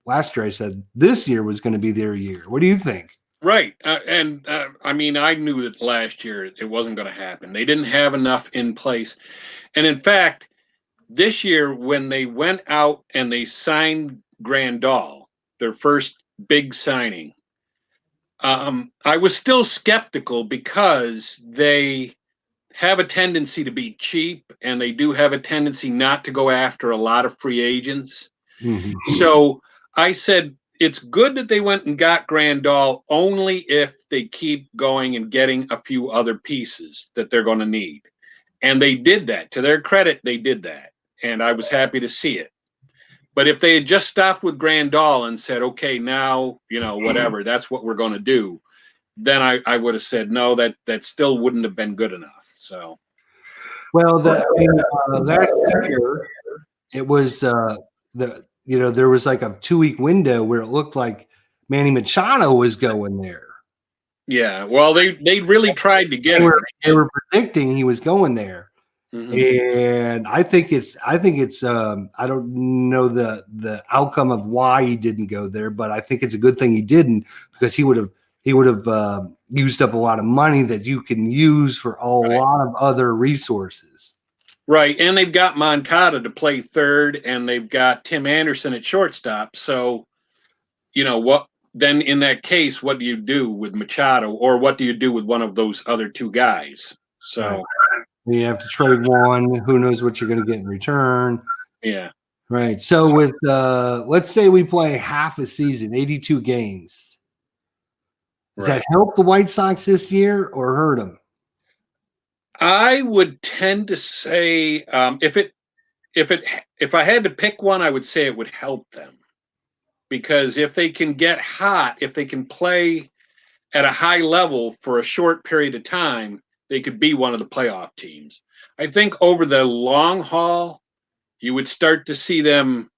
[SPEAKER 1] last year I said this year was going to be their year. What do you think?
[SPEAKER 2] Right. I mean, I knew that last year it wasn't going to happen. They didn't have enough in place. And in fact, this year, when they went out and they signed Grandal, their first big signing, I was still skeptical because they have a tendency to be cheap, and they do have a tendency not to go after a lot of free agents.
[SPEAKER 1] Mhm.
[SPEAKER 2] So I said, it's good that they went and got Grandal only if they keep going and getting a few other pieces that they're going to need. And they did that. To their credit, they did that. And I was happy to see it. But if they had just stopped with Grandal and said, okay, now, whatever, that's what we're going to do, then I would have said, no, that still wouldn't have been good enough. So,
[SPEAKER 1] Well, last year it was there was like a 2-week window where it looked like Manny Machado was going there.
[SPEAKER 2] yeah, well, they really tried to get him.
[SPEAKER 1] They were predicting he was going there.
[SPEAKER 2] Mm-hmm.
[SPEAKER 1] And I think it's I don't know the outcome of why he didn't go there, but I think it's a good thing he didn't, because he would have used up a lot of money that you can use for a lot of other resources.
[SPEAKER 2] Right, and they've got Moncada to play third, and they've got Tim Anderson at shortstop. So, what then in that case, what do you do with Machado, or what do you do with one of those other two guys? So,
[SPEAKER 1] you have to trade one. Who knows what you're going to get in return?
[SPEAKER 2] Yeah.
[SPEAKER 1] Right. So with let's say we play half a season, 82 games. Does that help the White Sox this year or hurt them?
[SPEAKER 2] I would tend to say if I had to pick one, I would say it would help them, because if they can get hot, if they can play at a high level for a short period of time, they could be one of the playoff teams. I think over the long haul, you would start to see them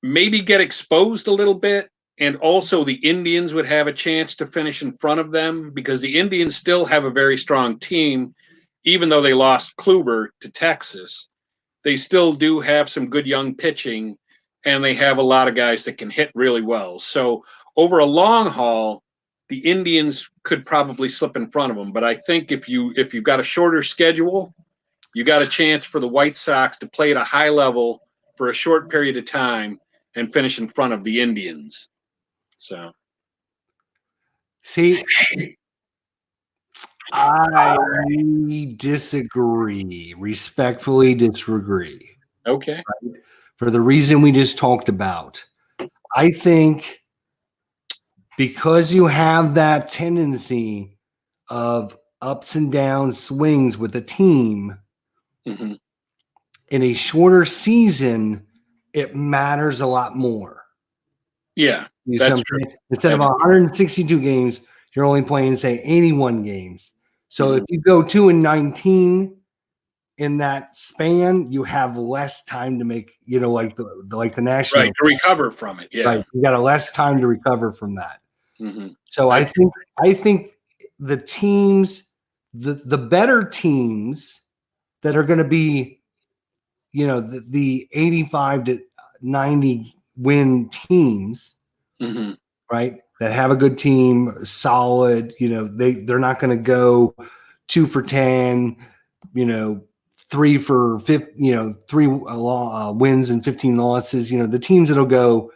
[SPEAKER 2] maybe get exposed a little bit. And also the Indians would have a chance to finish in front of them, because the Indians still have a very strong team. Even though they lost Kluber to Texas, they still do have some good young pitching, and they have a lot of guys that can hit really well. So over a long haul, the Indians could probably slip in front of them. But I think if you've got a shorter schedule, you got a chance for the White Sox to play at a high level for a short period of time and finish in front of the Indians. So,
[SPEAKER 1] see, I disagree, respectfully disagree.
[SPEAKER 2] Okay.
[SPEAKER 1] Right? For the reason we just talked about. I think because you have that tendency of ups and downs, swings with a team,
[SPEAKER 2] Mm-hmm.
[SPEAKER 1] in a shorter season, it matters a lot more.
[SPEAKER 2] Yeah, that's true.
[SPEAKER 1] Instead of 162 games, you're only playing, say, 81 games. So if you go 2-19 in that span, you have less time to make, like the national,
[SPEAKER 2] right, to recover from it. Yeah,
[SPEAKER 1] right. You got less time to recover from that.
[SPEAKER 2] Mm-hmm.
[SPEAKER 1] So I think the teams, the better teams that are going to be, the 85 to 90 win teams,
[SPEAKER 2] Mm-hmm.
[SPEAKER 1] right? That have a good team, solid, they're not going to go 2 for 10, 3 for 5, 3 wins and 15 losses. The teams that'll go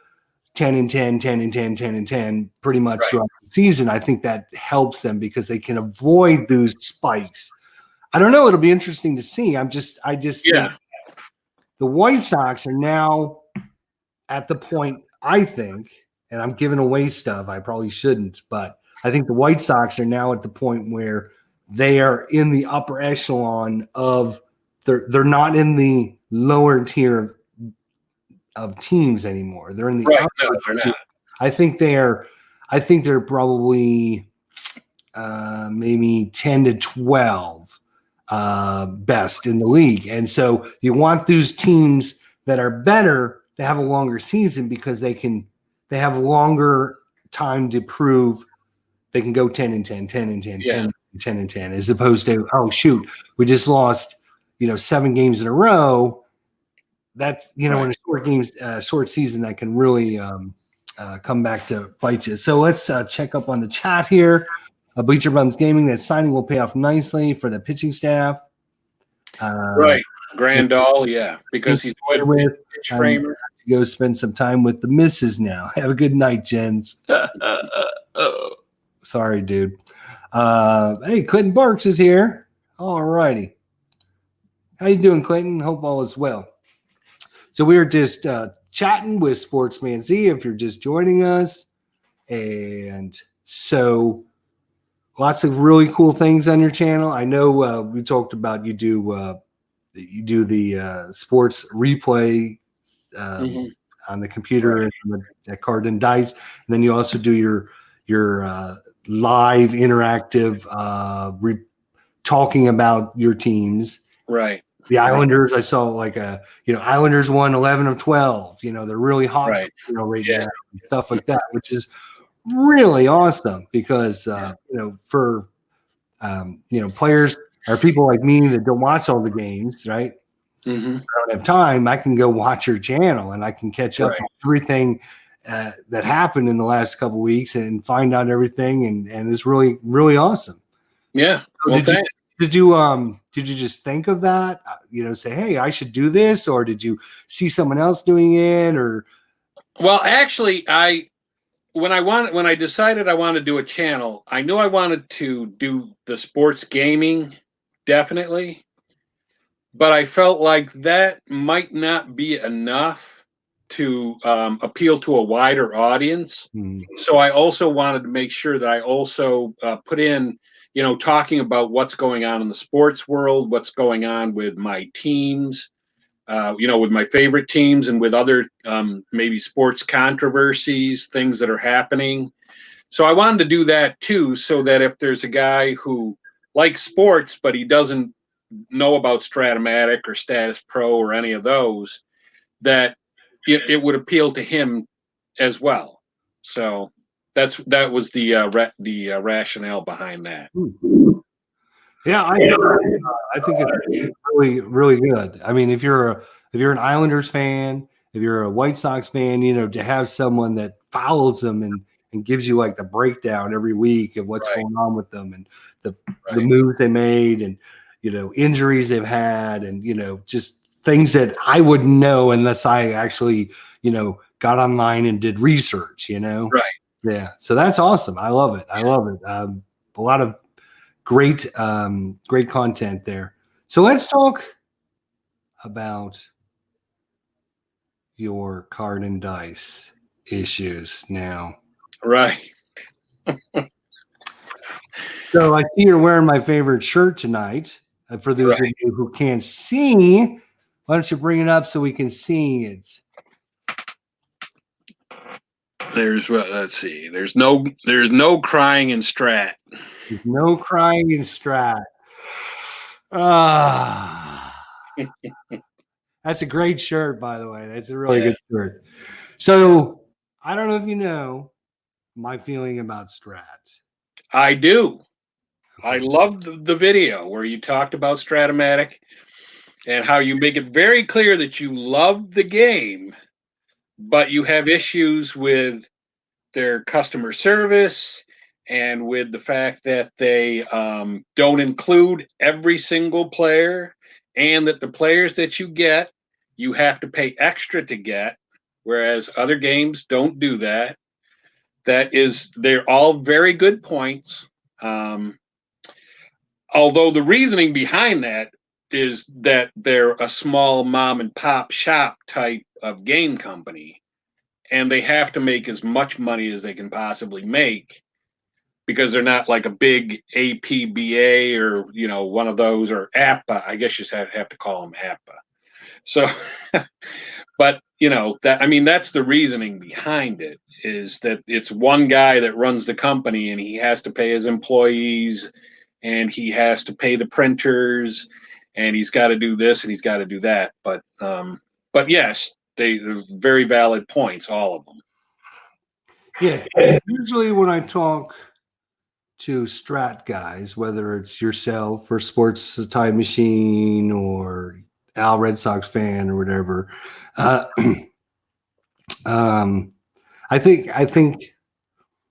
[SPEAKER 1] 10 and 10, 10 and 10, 10 and 10 pretty much throughout the season. I think that helps them because they can avoid those spikes. I don't know. It'll be interesting to see. I just think the White Sox are now at the point, I think, and I'm giving away stuff I probably shouldn't, but I think the White Sox are now at the point where they are in the upper echelon of they're not in the lower tier of teams anymore. They're in the upper
[SPEAKER 2] No, they're not.
[SPEAKER 1] I think they're probably maybe 10 to 12 best in the league. And so you want those teams that are better to have a longer season because they have longer time to prove they can go 10 and 10, 10 and 10, 10 and 10, as opposed to, oh shoot, we just lost, 7 games in a row. That's, in a short season that can really come back to bite you. So let's check up on the chat here. Bleacher Bums Gaming, that signing will pay off nicely for the pitching staff.
[SPEAKER 2] Right. Grandal, because he's a good pitch framer.
[SPEAKER 1] Go spend some time with the missus now. Have a good night, gents. Sorry, dude. Hey, Clinton Barks is here. All righty. How you doing, Clayton? Hope all is well. So we were just chatting with Sportsman Z if you're just joining us. And so lots of really cool things on your channel. I know we talked about you do the sports replay on the computer and the card and dice, and then you also do your live interactive talking about your teams.
[SPEAKER 2] Right.
[SPEAKER 1] The Islanders, I saw Islanders won 11 of 12. They're really hot
[SPEAKER 2] Right.
[SPEAKER 1] now and stuff like that, which is really awesome because for players or people like me that don't watch all the games, right?
[SPEAKER 2] Mm-hmm.
[SPEAKER 1] I don't have time. I can go watch your channel and I can catch up on everything that happened in the last couple of weeks and find out everything, and it's really, really awesome.
[SPEAKER 2] Yeah.
[SPEAKER 1] So
[SPEAKER 2] Well,
[SPEAKER 1] did you just think of that? Say, hey, I should do this, or did you see someone else doing it, or?
[SPEAKER 2] Well, actually, when I decided I wanted to do a channel, I knew I wanted to do the sports gaming, definitely, but I felt like that might not be enough to appeal to a wider audience. So I also wanted to make sure that I also put in, talking about what's going on in the sports world, what's going on with my teams, with my favorite teams and with other maybe sports controversies, things that are happening. So I wanted to do that too, so that if there's a guy who likes sports, but he doesn't know about Stratomatic or Status Pro or any of those, that it would appeal to him as well. So that was the rationale behind that.
[SPEAKER 1] Yeah, I think it's really, really good. I mean, if you're an Islanders fan, if you're a White Sox fan, to have someone that follows them and gives you like the breakdown every week of what's going on with them and the moves they made and injuries they've had and just things that I wouldn't know unless I actually got online and did research.
[SPEAKER 2] Right.
[SPEAKER 1] Yeah, so that's awesome. I love it. I love it. A lot of great content there. So let's talk about your card and dice issues now.
[SPEAKER 2] Right.
[SPEAKER 1] So I see you're wearing my favorite shirt tonight. For those of you who can't see, why don't you bring it up so we can see it?
[SPEAKER 2] Let's see. There's no crying in Strat.
[SPEAKER 1] There's no crying in Strat. That's a great shirt, by the way. That's a really good shirt. So I don't know if you know my feeling about Strat.
[SPEAKER 2] I do. I loved the video where you talked about Stratomatic and how you make it very clear that you love the game, but you have issues with their customer service and with the fact that they don't include every single player, and that the players that you get, you have to pay extra to get, whereas other games don't do that. They're all very good points. Although the reasoning behind that is that they're a small mom and pop shop type of game company, and they have to make as much money as they can possibly make because they're not like a big APBA or one of those, or APA. I guess you have to call them APA. So, but that's the reasoning behind it, is that it's one guy that runs the company and he has to pay his employees and he has to pay the printers and he's got to do this and he's got to do that. But yes, they're very valid points, all of them.
[SPEAKER 1] Yeah. Usually when I talk to Strat guys, whether it's yourself or Sports Time Machine or Al Red Sox fan or whatever, I think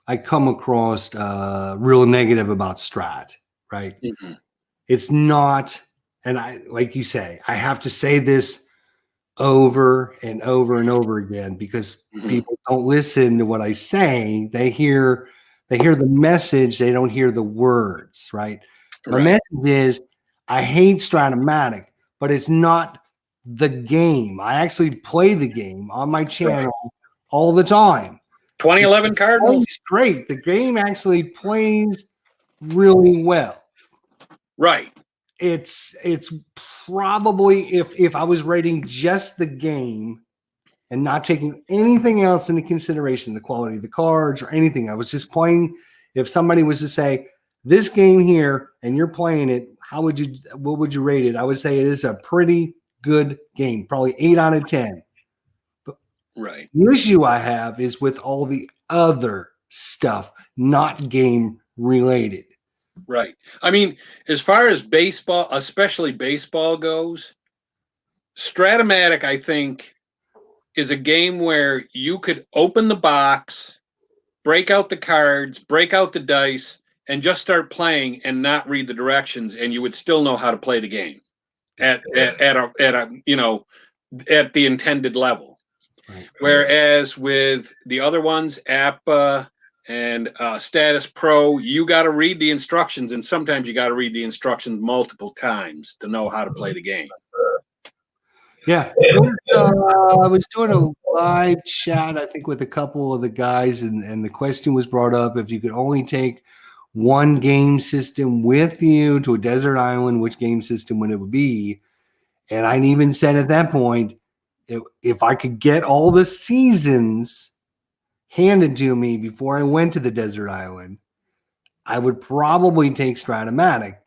[SPEAKER 1] I come across real negative about Strat, right?
[SPEAKER 2] Mm-hmm.
[SPEAKER 1] It's not, and I, like you say, I have to say this over and over and over again because people don't listen to what I say. They hear the message, they don't hear the words, right? My message is I hate Stratomatic, but it's not the game. I actually play the game on my channel all the time.
[SPEAKER 2] 2011
[SPEAKER 1] It
[SPEAKER 2] Cardinals.
[SPEAKER 1] plays great. The game actually plays really well.
[SPEAKER 2] Right.
[SPEAKER 1] It's probably, if I was rating just the game and not taking anything else into consideration, the quality of the cards or anything, I was just playing. If somebody was to say this game here and you're playing it, what would you rate it? I would say it is a pretty good game, probably 8 out of 10. But
[SPEAKER 2] right.
[SPEAKER 1] The issue I have is with all the other stuff, not game related.
[SPEAKER 2] Right. I mean, as far as baseball, especially baseball goes, Stratomatic, I think, is a game where you could open the box, break out the cards, break out the dice, and just start playing and not read the directions, and you would still know how to play the game at a at the intended level.
[SPEAKER 1] Right.
[SPEAKER 2] Whereas with the other ones, APA and Status Pro, you got to read the instructions, and sometimes you got to read the instructions multiple times to know how to play the game.
[SPEAKER 1] Yeah, I was doing a live chat, I think, with a couple of the guys, and the question was brought up: if you could only take one game system with you to a desert island, which game system would it be? And I even said at that point, if I could get all the seasons handed to me before I went to the desert island, I would probably take Stratomatic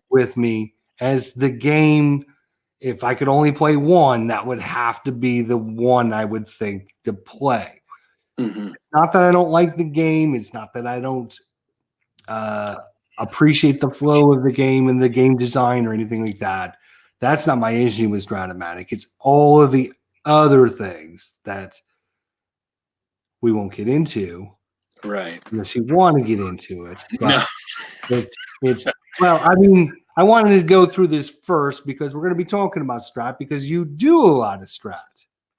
[SPEAKER 1] with me as the game. If I could only play one, that would have to be the one I would think to play.
[SPEAKER 2] Mm-hmm.
[SPEAKER 1] It's not that I don't like the game. It's not that I don't appreciate the flow of the game and the game design or anything like that. That's not my issue with Stratomatic. It's all of the other things that we won't get into.
[SPEAKER 2] Right.
[SPEAKER 1] Unless you want to get into it. But
[SPEAKER 2] no.
[SPEAKER 1] It's well, I mean, I wanted to go through this first because we're going to be talking about Strat because you do a lot of Strat,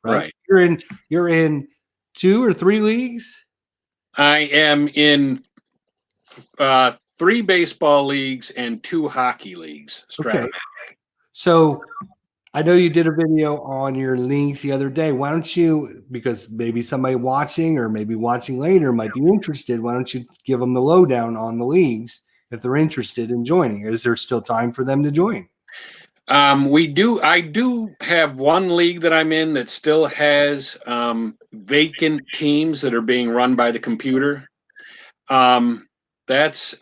[SPEAKER 1] right? You're in 2 or 3 leagues.
[SPEAKER 2] I am in 3 baseball leagues and 2 hockey leagues.
[SPEAKER 1] Okay. So I know you did a video on your leagues the other day. Why don't you, because maybe somebody watching or maybe watching later might be interested, why don't you give them the lowdown on the leagues if they're interested in joining? Is there still time for them to join?
[SPEAKER 2] I do have one league that I'm in that still has vacant teams that are being run by the computer. That's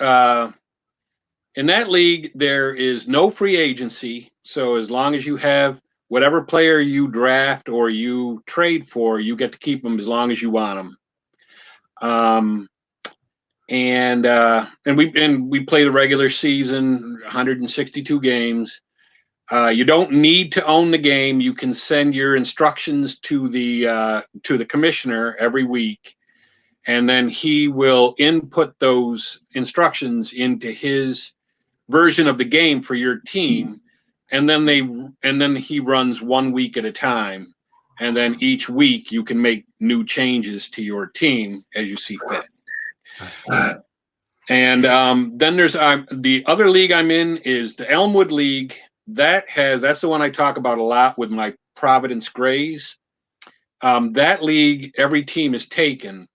[SPEAKER 2] in that league, there is no free agency. So as long as you have whatever player you draft or you trade for, you get to keep them as long as you want them. And we play the regular season, 162 games. You don't need to own the game. You can send your instructions to the commissioner every week, and then he will input those instructions into his version of the game for your team, and then he runs 1 week at a time, and then each week you can make new changes to your team as you see fit. And then there's the other league I'm in is the Elmwood League. That's the one I talk about a lot with my Providence Grays. That league, every team is taken,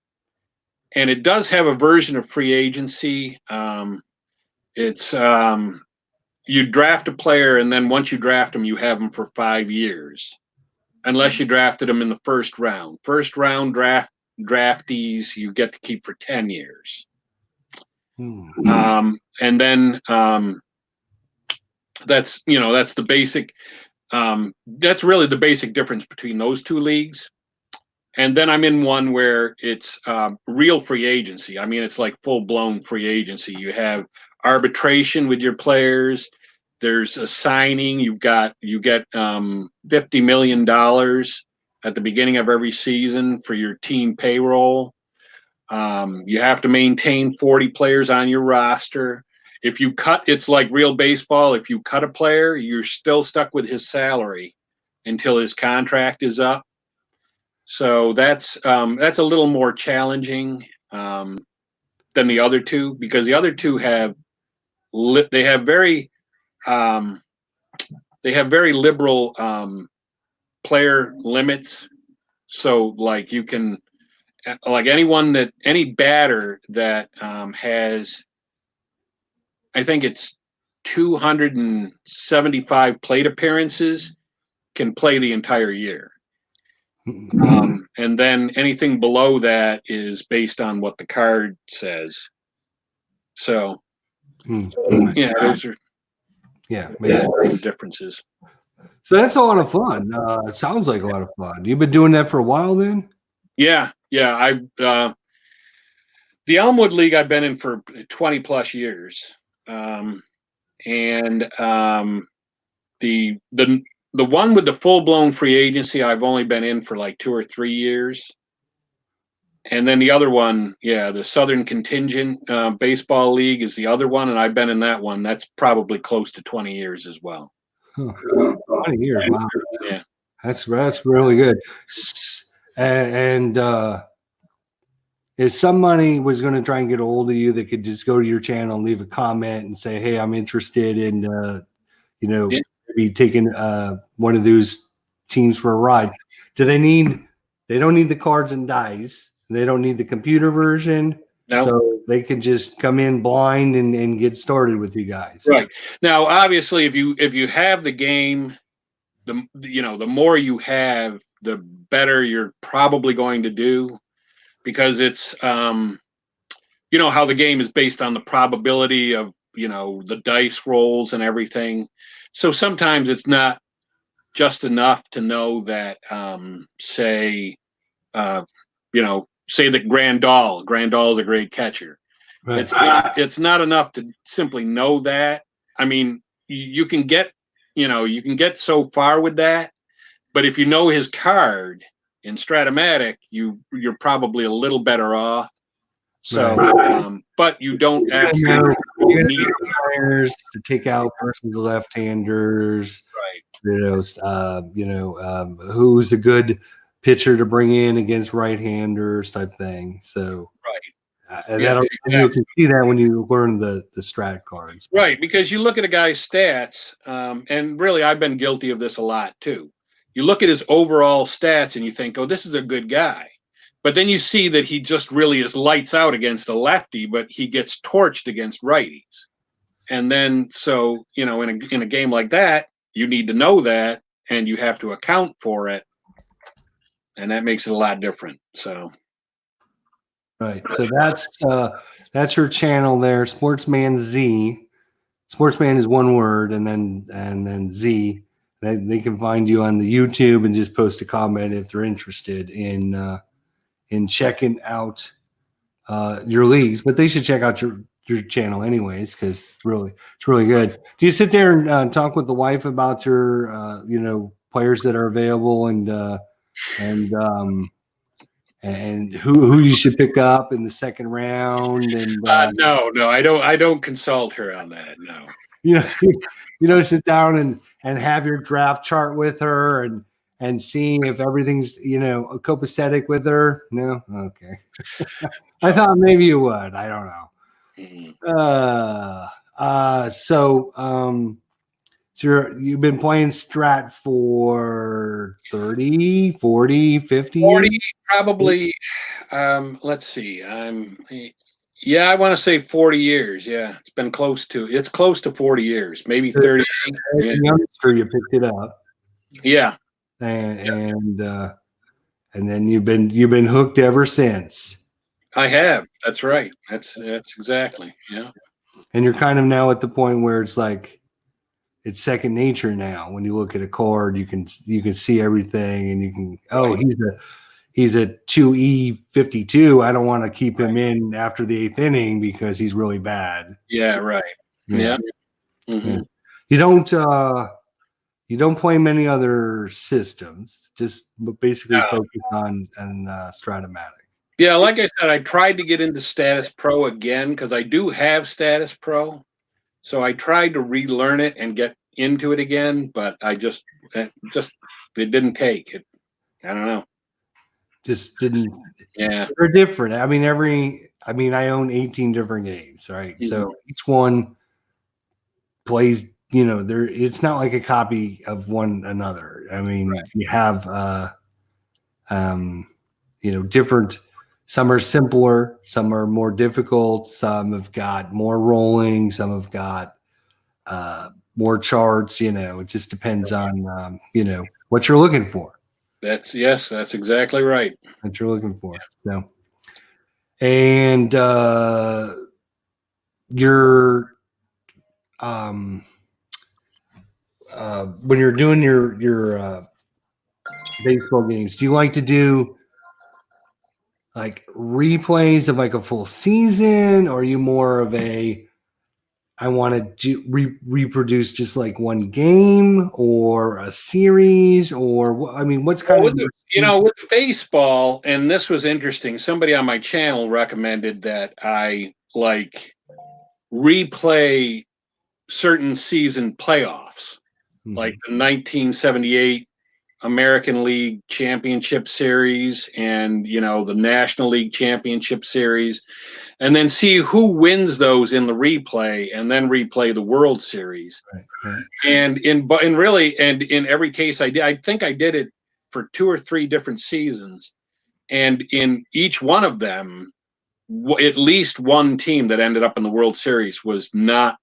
[SPEAKER 2] and it does have a version of free agency. It's you draft a player, and then once you draft them, you have them for 5 years, unless you drafted them in the first round. First round draftees you get to keep for 10 years. And then that's the basic. That's really the basic difference between those 2 leagues. And then I'm in one where it's real free agency. I mean, it's like full-blown free agency. You have arbitration with your players. There's a signing. You get $50 million at the beginning of every season for your team payroll. You have to maintain 40 players on your roster. If you cut, it's like real baseball. If you cut a player, you're still stuck with his salary until his contract is up. So that's a little more challenging than the other 2, because the other 2 have very they have very liberal player limits. So like you can, like any batter that has, I think it's 275 plate appearances can play the entire year. And then anything below that is based on what the card says. So, yeah, those are the differences.
[SPEAKER 1] So that's a lot of fun. It sounds like a lot of fun. You've been doing that for a while then?
[SPEAKER 2] Yeah. The Elmwood League I've been in for 20 plus years. The one with the full-blown free agency, I've only been in for like 2 or 3 years. And then the other one, the Southern Contingent Baseball League is the other one, and I've been in that one. That's probably close to 20 years as well.
[SPEAKER 1] 20 years, wow.
[SPEAKER 2] Yeah.
[SPEAKER 1] That's really good. And if somebody was going to try and get a hold of you, they could just go to your channel and leave a comment and say, hey, I'm interested in, maybe taking one of those teams for a ride. They don't need the cards and dice. They don't need the computer version.
[SPEAKER 2] No.
[SPEAKER 1] So they can just come in blind and get started with you guys.
[SPEAKER 2] Right. Now, obviously, if you have the game, the more you have, the better you're probably going to do, because it's how the game is based on the probability of the dice rolls and everything. So sometimes it's not just enough to know that say that Grandal is a great catcher. Right. It's not enough to simply know that. I mean, you can get so far with that, but if you know his card in Stratomatic, you're probably a little better off. So, right. But you don't actually need
[SPEAKER 1] players to take out versus the left-handers.
[SPEAKER 2] Right.
[SPEAKER 1] Who's a good pitcher to bring in against right-handers type thing. So,
[SPEAKER 2] right.
[SPEAKER 1] You can see that when you learn the strat cards.
[SPEAKER 2] Right, because you look at a guy's stats, and really I've been guilty of this a lot too. You look at his overall stats and you think, oh, this is a good guy. But then you see that he just really is lights out against a lefty, but he gets torched against righties. And then, so, in a game like that, you need to know that, and you have to account for it. And that makes it a lot different. So.
[SPEAKER 1] Right. So that's your channel there, Sportsman Z. Sportsman is one word, and then Z. They can find you on the YouTube and just post a comment if they're interested in checking out your leagues. But they should check out your channel anyways, because it's really good. Do you sit there and talk with the wife about your players that are available and who you should pick up in the second round? And
[SPEAKER 2] no, I don't consult her on that. No.
[SPEAKER 1] You don't sit down and have your draft chart with her and seeing if everything's copacetic with her. No, okay. I thought maybe you would. I don't know. So you've been playing Strat for 30, 40, 50
[SPEAKER 2] 40
[SPEAKER 1] years?
[SPEAKER 2] probably. Let's see. I want to say 40 years. Yeah, it's close to 40 years, maybe 38.
[SPEAKER 1] Yeah. Youngster, you picked it up.
[SPEAKER 2] Yeah.
[SPEAKER 1] And then you've been hooked ever since.
[SPEAKER 2] I have. That's right. That's exactly. Yeah.
[SPEAKER 1] And you're kind of now at the point where it's like it's second nature now. When you look at a card, you can see everything, and you can he's a 2E52. I don't want to keep him in after the 8th inning because he's really bad.
[SPEAKER 2] Yeah, right. Yeah. Mm-hmm.
[SPEAKER 1] You don't play many other systems, just basically focus on Stratomatic.
[SPEAKER 2] Yeah, like I said, I tried to get into Status Pro again because I do have Status Pro. So I tried to relearn it and get into it again, but it didn't take it. I don't know.
[SPEAKER 1] Just didn't.
[SPEAKER 2] Yeah.
[SPEAKER 1] They're different. I mean, I own 18 different games, right? Mm-hmm. So each one plays you know, it's not like a copy of one another. I mean, you have, you know, different, some are simpler, some are more difficult, some have got more rolling, some have got more charts, you know, it just depends on, you know, what you're looking for.
[SPEAKER 2] That's exactly right.
[SPEAKER 1] What you're looking for. So, and your when you're doing your baseball games, do you like to do like replays of like a full season, or are you more of a I want to reproduce just like one game or a series, or I mean, what's kind
[SPEAKER 2] Well,
[SPEAKER 1] of
[SPEAKER 2] with the baseball, and this was interesting. Somebody on my channel recommended that I like replay certain season playoffs, like the 1978 American League Championship Series and, the National League Championship Series, and then see who wins those in the replay, and then replay the World Series.
[SPEAKER 1] Right.
[SPEAKER 2] And in every case I think I did it for 2 or 3 different seasons, and in each one of them, at least one team that ended up in the World Series was not,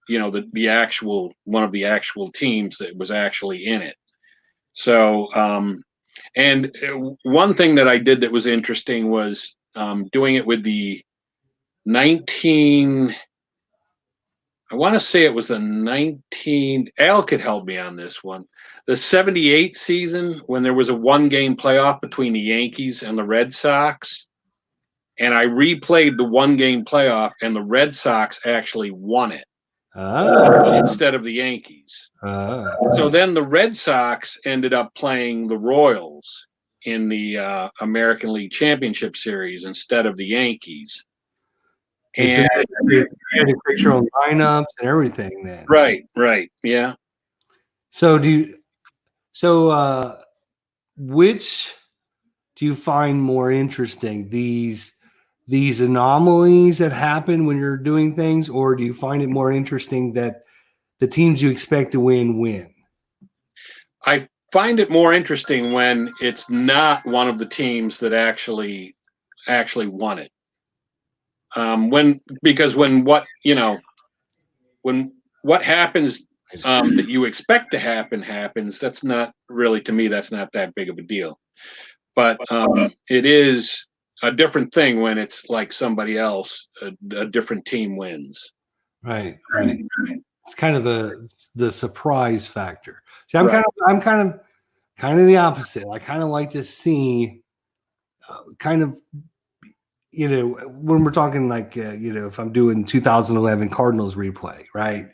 [SPEAKER 2] the actual one of the actual teams that was actually in it. So, and one thing that I did that was interesting was doing it with the 19. I want to say it was the 19. Al could help me on this one. The 78 season, when there was a 1-game playoff between the Yankees and the Red Sox. And I replayed the 1-game playoff, and the Red Sox actually won it instead of the Yankees. So then the Red Sox ended up playing the Royals in the American League Championship Series instead of the Yankees. And
[SPEAKER 1] you had to create your own lineups and everything then.
[SPEAKER 2] Right. Yeah.
[SPEAKER 1] So which do you find more interesting? These anomalies that happen when you're doing things, or do you find it more interesting that the teams you expect to win?
[SPEAKER 2] I find it more interesting when it's not one of the teams that actually won it. Because when what happens that you expect to happen happens, that's not really, to me, that's not that big of a deal. But it is a different thing when it's like somebody else, a different team wins.
[SPEAKER 1] Right. It's kind of the surprise factor. See, I'm kind of the opposite. I kind of like to see when we're talking like, if I'm doing 2011 Cardinals replay, right?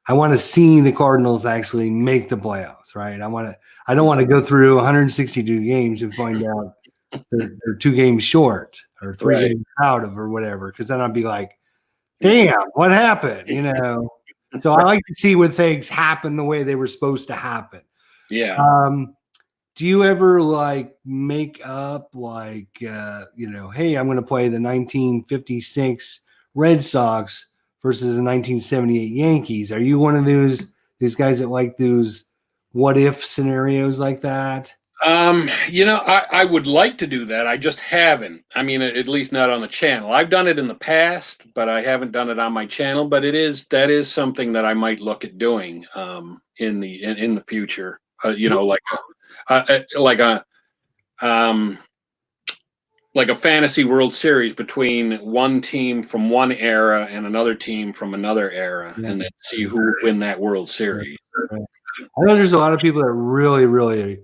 [SPEAKER 1] I want to see the Cardinals actually make the playoffs, right? I don't want to go through 162 games and find out they're 2 games short or 3 games out of or whatever, because then I'd be like, damn, what happened? So I like to see when things happen the way they were supposed to happen.
[SPEAKER 2] Yeah.
[SPEAKER 1] Do you ever like make up like, hey, I'm going to play the 1956 Red Sox versus the 1978 Yankees? Are you one of those guys that like those what if scenarios like that?
[SPEAKER 2] I would like to do that. I just haven't. I mean, at least not on the channel. I've done it in the past, but I haven't done it on my channel. But that is something that I might look at doing in the future. Like a fantasy World Series between one team from one era and another team from another era, and then see who would win that World Series.
[SPEAKER 1] Right. I know there's a lot of people that really, really.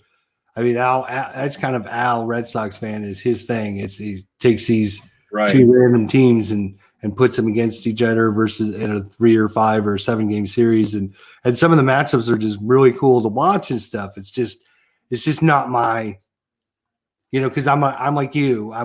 [SPEAKER 1] I mean, Al, that's kind of Al, Red Sox fan, is his thing. He takes these 2 random teams and puts them against each other versus in a 3 or 5 or 7 game series, and some of the matchups are just really cool to watch and stuff. It's just not my, because I'm like you. I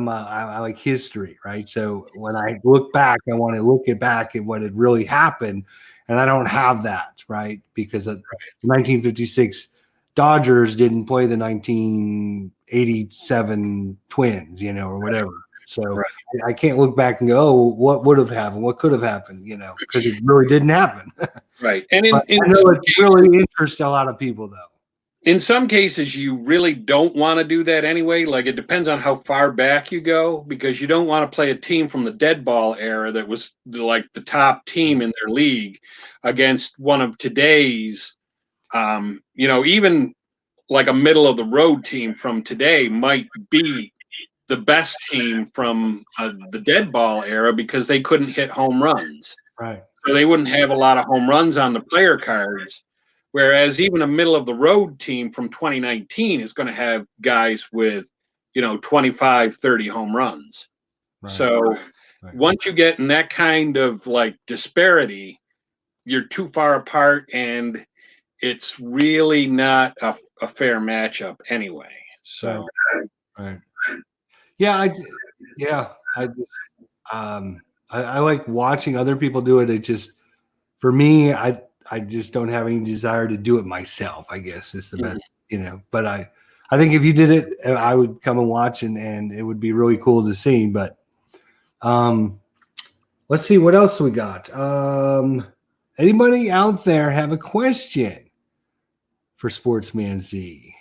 [SPEAKER 1] like history, right? So when I look back, I want to look back at what had really happened, and I don't have that, right? Because the 1956 Dodgers didn't play the 1987 Twins, or whatever. So
[SPEAKER 2] Right.
[SPEAKER 1] I can't look back and go, oh, what would have happened? What could have happened? Because it really didn't happen.
[SPEAKER 2] Right. And
[SPEAKER 1] But I know it really interests a lot of people, though.
[SPEAKER 2] in some cases, you really don't want to do that anyway. Like, it depends on how far back you go, because you don't want to play a team from the dead ball era that was like the top team in their league against one of today's, even like a middle of the road team from today might be the best team from the dead ball era because they couldn't hit home runs.
[SPEAKER 1] Right.
[SPEAKER 2] So they wouldn't have a lot of home runs on the player cards. Whereas even a middle of the road team from 2019 is going to have guys with, 25, 30 home runs.
[SPEAKER 1] Right.
[SPEAKER 2] So once you get in that kind of like disparity, you're too far apart, and it's really not a fair matchup anyway. So,
[SPEAKER 1] Right. Yeah. I just, I like watching other people do it. It just, for me, I just don't have any desire to do it myself, I guess is the best, but I think if you did it, I would come and watch, and it would be really cool to see. But let's see what else we got. Anybody out there have a question for Sportsman Z?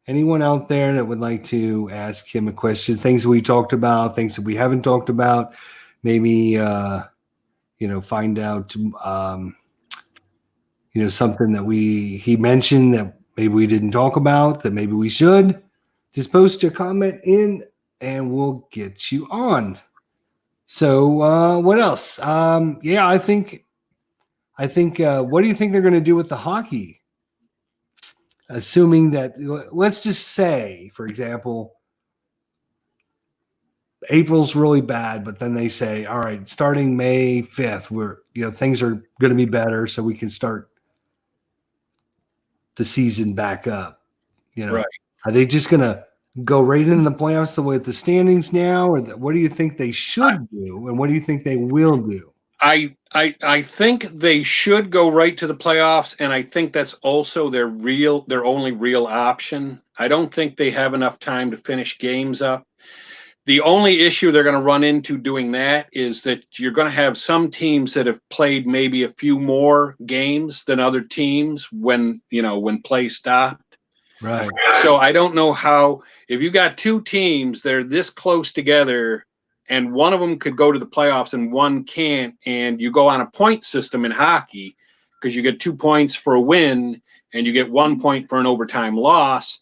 [SPEAKER 1] Anyone out there that would like to ask him a question? Things we talked about, things that we haven't talked about, maybe find out something that he mentioned that maybe we didn't talk about that maybe we should. Just post your comment in and we'll get you on. So what else? I think what do you think they're going to do with the hockey? Assuming that, let's just say, for example, April's really bad, but then they say, all right, starting May 5th, things are going to be better, so we can start the season back up.
[SPEAKER 2] right.
[SPEAKER 1] Are they just going to go right into the playoffs the way the standings now, or what do you think they should do, and what do you think they will do?
[SPEAKER 2] I think they should go right to the playoffs, and I think that's also their only real option. I don't think they have enough time to finish games up. The only issue they're going to run into doing that is that you're going to have some teams that have played maybe a few more games than other teams when play stopped.
[SPEAKER 1] Right.
[SPEAKER 2] So I don't know how, if you got two teams that are this close together and one of them could go to the playoffs and one can't, and you go on a point system in hockey because you get 2 points for a win and you get 1 point for an overtime loss.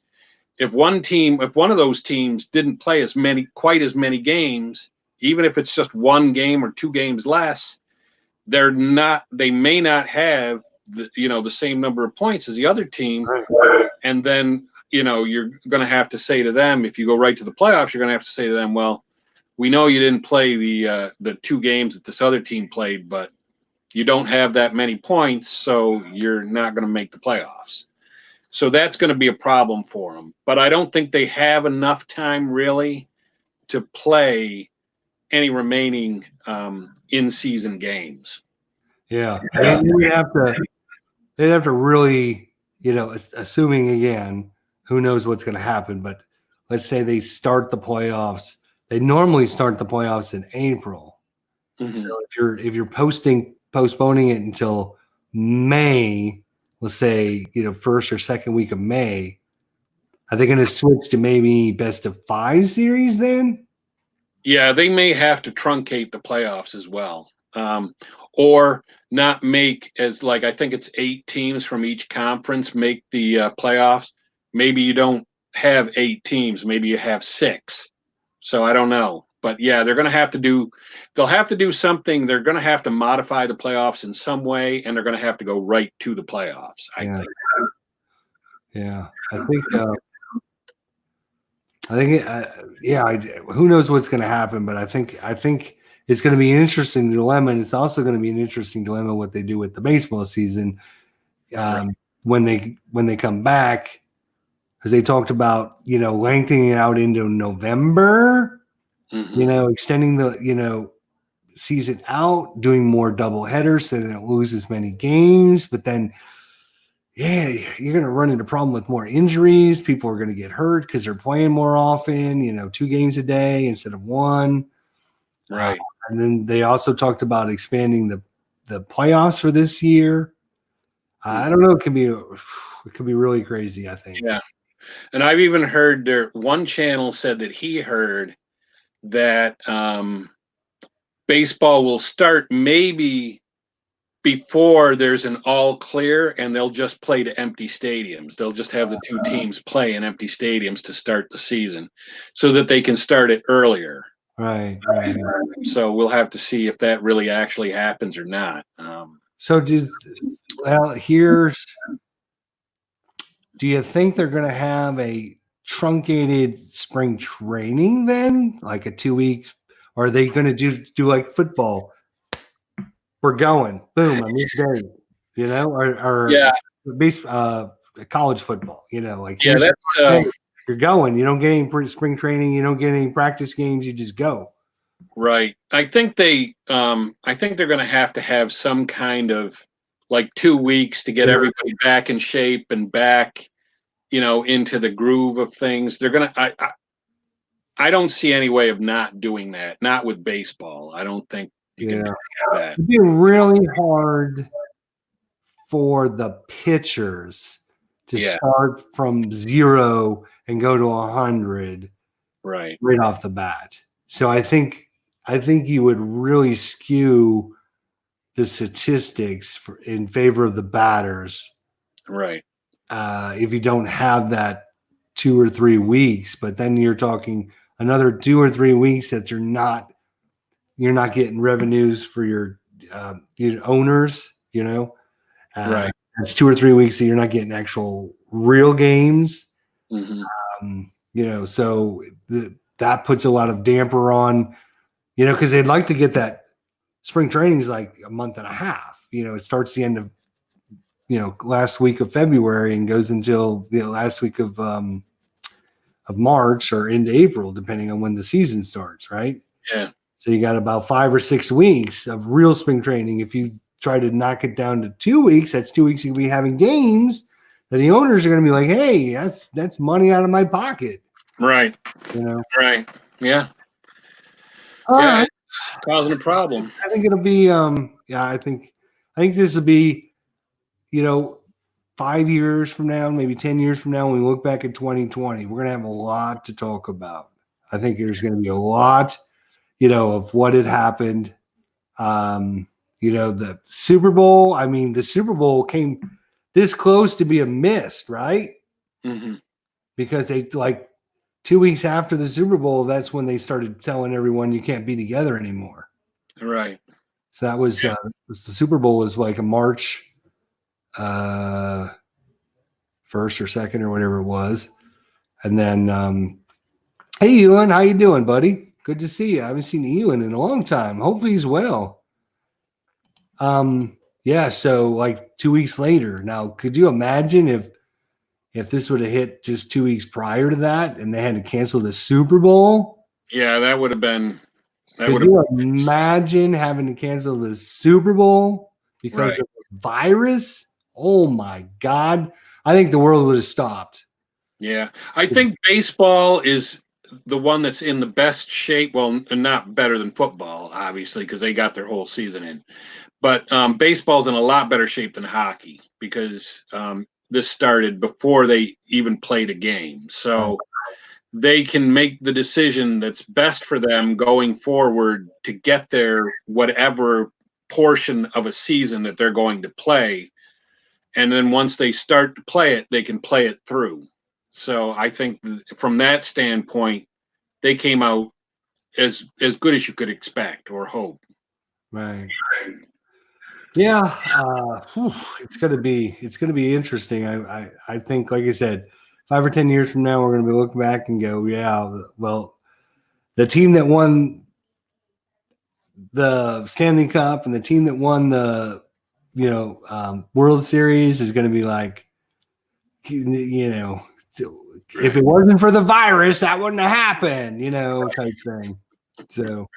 [SPEAKER 2] If one of those teams didn't play quite as many games, even if it's just one game or 2 games less, they may not have the same number of points as the other team. And then, you're going to have to say to them, if you go right to the playoffs, you're going to have to say to them, well, we know you didn't play the 2 games that this other team played, but you don't have that many points, so you're not going to make the playoffs. So that's going to be a problem for them. But I don't think they have enough time really to play any remaining in-season games.
[SPEAKER 1] Yeah, I mean, they'd have to really, assuming again, who knows what's going to happen, but let's say they start the playoffs. They normally start the playoffs in April. Mm-hmm. So if you're postponing it until May, let's say, first or second week of May, are they going to switch to maybe best of 5 series then?
[SPEAKER 2] Yeah, they may have to truncate the playoffs as well. Or not make as, like, I think it's 8 teams from each conference make the playoffs. Maybe you don't have 8 teams. Maybe you have 6. So I don't know. But yeah, they'll have to do something. They're going to have to modify the playoffs in some way, and they're going to have to go right to the playoffs, I think.
[SPEAKER 1] Yeah, who knows what's going to happen, but I think it's going to be an interesting dilemma, and it's also going to be an interesting dilemma what they do with the baseball season when they come back, because they talked about lengthening it out into November, extending the season out, doing more double headers so they don't lose as many games, but then yeah, you're going to run into a problem with more injuries. People are going to get hurt because they're playing more often, 2 games a day instead of one.
[SPEAKER 2] Right.
[SPEAKER 1] And then they also talked about expanding the playoffs for this year. I don't know. It could be really crazy, I think.
[SPEAKER 2] Yeah. And I've even heard one channel said that he heard that baseball will start maybe before there's an all clear, and they'll just play to empty stadiums. They'll just have the two teams play in empty stadiums to start the season so that they can start it earlier.
[SPEAKER 1] Right.
[SPEAKER 2] So we'll have to see if that really actually happens or not.
[SPEAKER 1] Do you think they're going to have a truncated spring training then, like a 2 weeks? Or are they going to do like football? We're going, boom, a new day, or
[SPEAKER 2] Yeah.
[SPEAKER 1] college football, like
[SPEAKER 2] Yeah, that's
[SPEAKER 1] you're going. You don't get any spring training. You don't get any practice games. You just go.
[SPEAKER 2] right. I think they're going to have some kind of like 2 weeks to get everybody back in shape and back, into the groove of things. They're going to, I don't see any way of not doing that. Not with baseball. I don't think you can have that.
[SPEAKER 1] It'd be really hard for the pitchers to start from 0 and go to 100
[SPEAKER 2] right
[SPEAKER 1] off the bat. So I think you would really skew the statistics in favor of the batters,
[SPEAKER 2] right?
[SPEAKER 1] If you don't have that 2 or 3 weeks, but then you're talking another 2 or 3 weeks that you're not getting revenues for your owners,
[SPEAKER 2] right.
[SPEAKER 1] It's 2 or 3 weeks that you're not getting actual real games. So that puts a lot of damper on, because they'd like to get that spring training is like a month and a half. It starts the end of, last week of February and goes until the last week of March or into April, depending on when the season starts, right?
[SPEAKER 2] Yeah.
[SPEAKER 1] So you got about 5 or 6 weeks of real spring training. If you try to knock it down to 2 weeks, that's 2 weeks you'll be having games that the owners are going to be like, hey, that's money out of my pocket.
[SPEAKER 2] Right. Right. Yeah.
[SPEAKER 1] Right.
[SPEAKER 2] It's causing a problem.
[SPEAKER 1] I think it'll be I think this will be 5 years from now, maybe 10 years from now, when we look back at 2020, we're going to have a lot to talk about. I think there's going to be a lot, of what had happened. The Super Bowl, the Super Bowl came this close to be a miss, right?
[SPEAKER 2] Mm-hmm.
[SPEAKER 1] Because they 2 weeks after the Super Bowl, that's when they started telling everyone you can't be together anymore.
[SPEAKER 2] Right.
[SPEAKER 1] So that was the Super Bowl was like a March 1st or 2nd or whatever it was. And then, hey, Ewan, how you doing, buddy? Good to see you. I haven't seen Ewan in a long time. Hopefully he's well. So 2 weeks later. Now, could you imagine if this would have hit just 2 weeks prior to that and they had to cancel the Super Bowl?
[SPEAKER 2] Yeah, that would have been.
[SPEAKER 1] Could you imagine having to cancel the Super Bowl because of the virus? Oh my God. I think the world would have stopped.
[SPEAKER 2] Yeah. I think baseball is the one that's in the best shape. Well, not better than football, obviously, because they got their whole season in. But baseball's in a lot better shape than hockey because this started before they even played a game. So they can make the decision that's best for them going forward to get their whatever portion of a season that they're going to play. And then once they start to play it, they can play it through. So I think from that standpoint, they came out as good as you could expect or hope.
[SPEAKER 1] Right. Yeah. It's gonna be interesting. I think, like I said, 5 or 10 years from now, we're gonna be looking back and go, yeah, well, the team that won the Stanley Cup and the team that won the World Series is going to be like, if it wasn't for the virus, that wouldn't have happened, type thing. So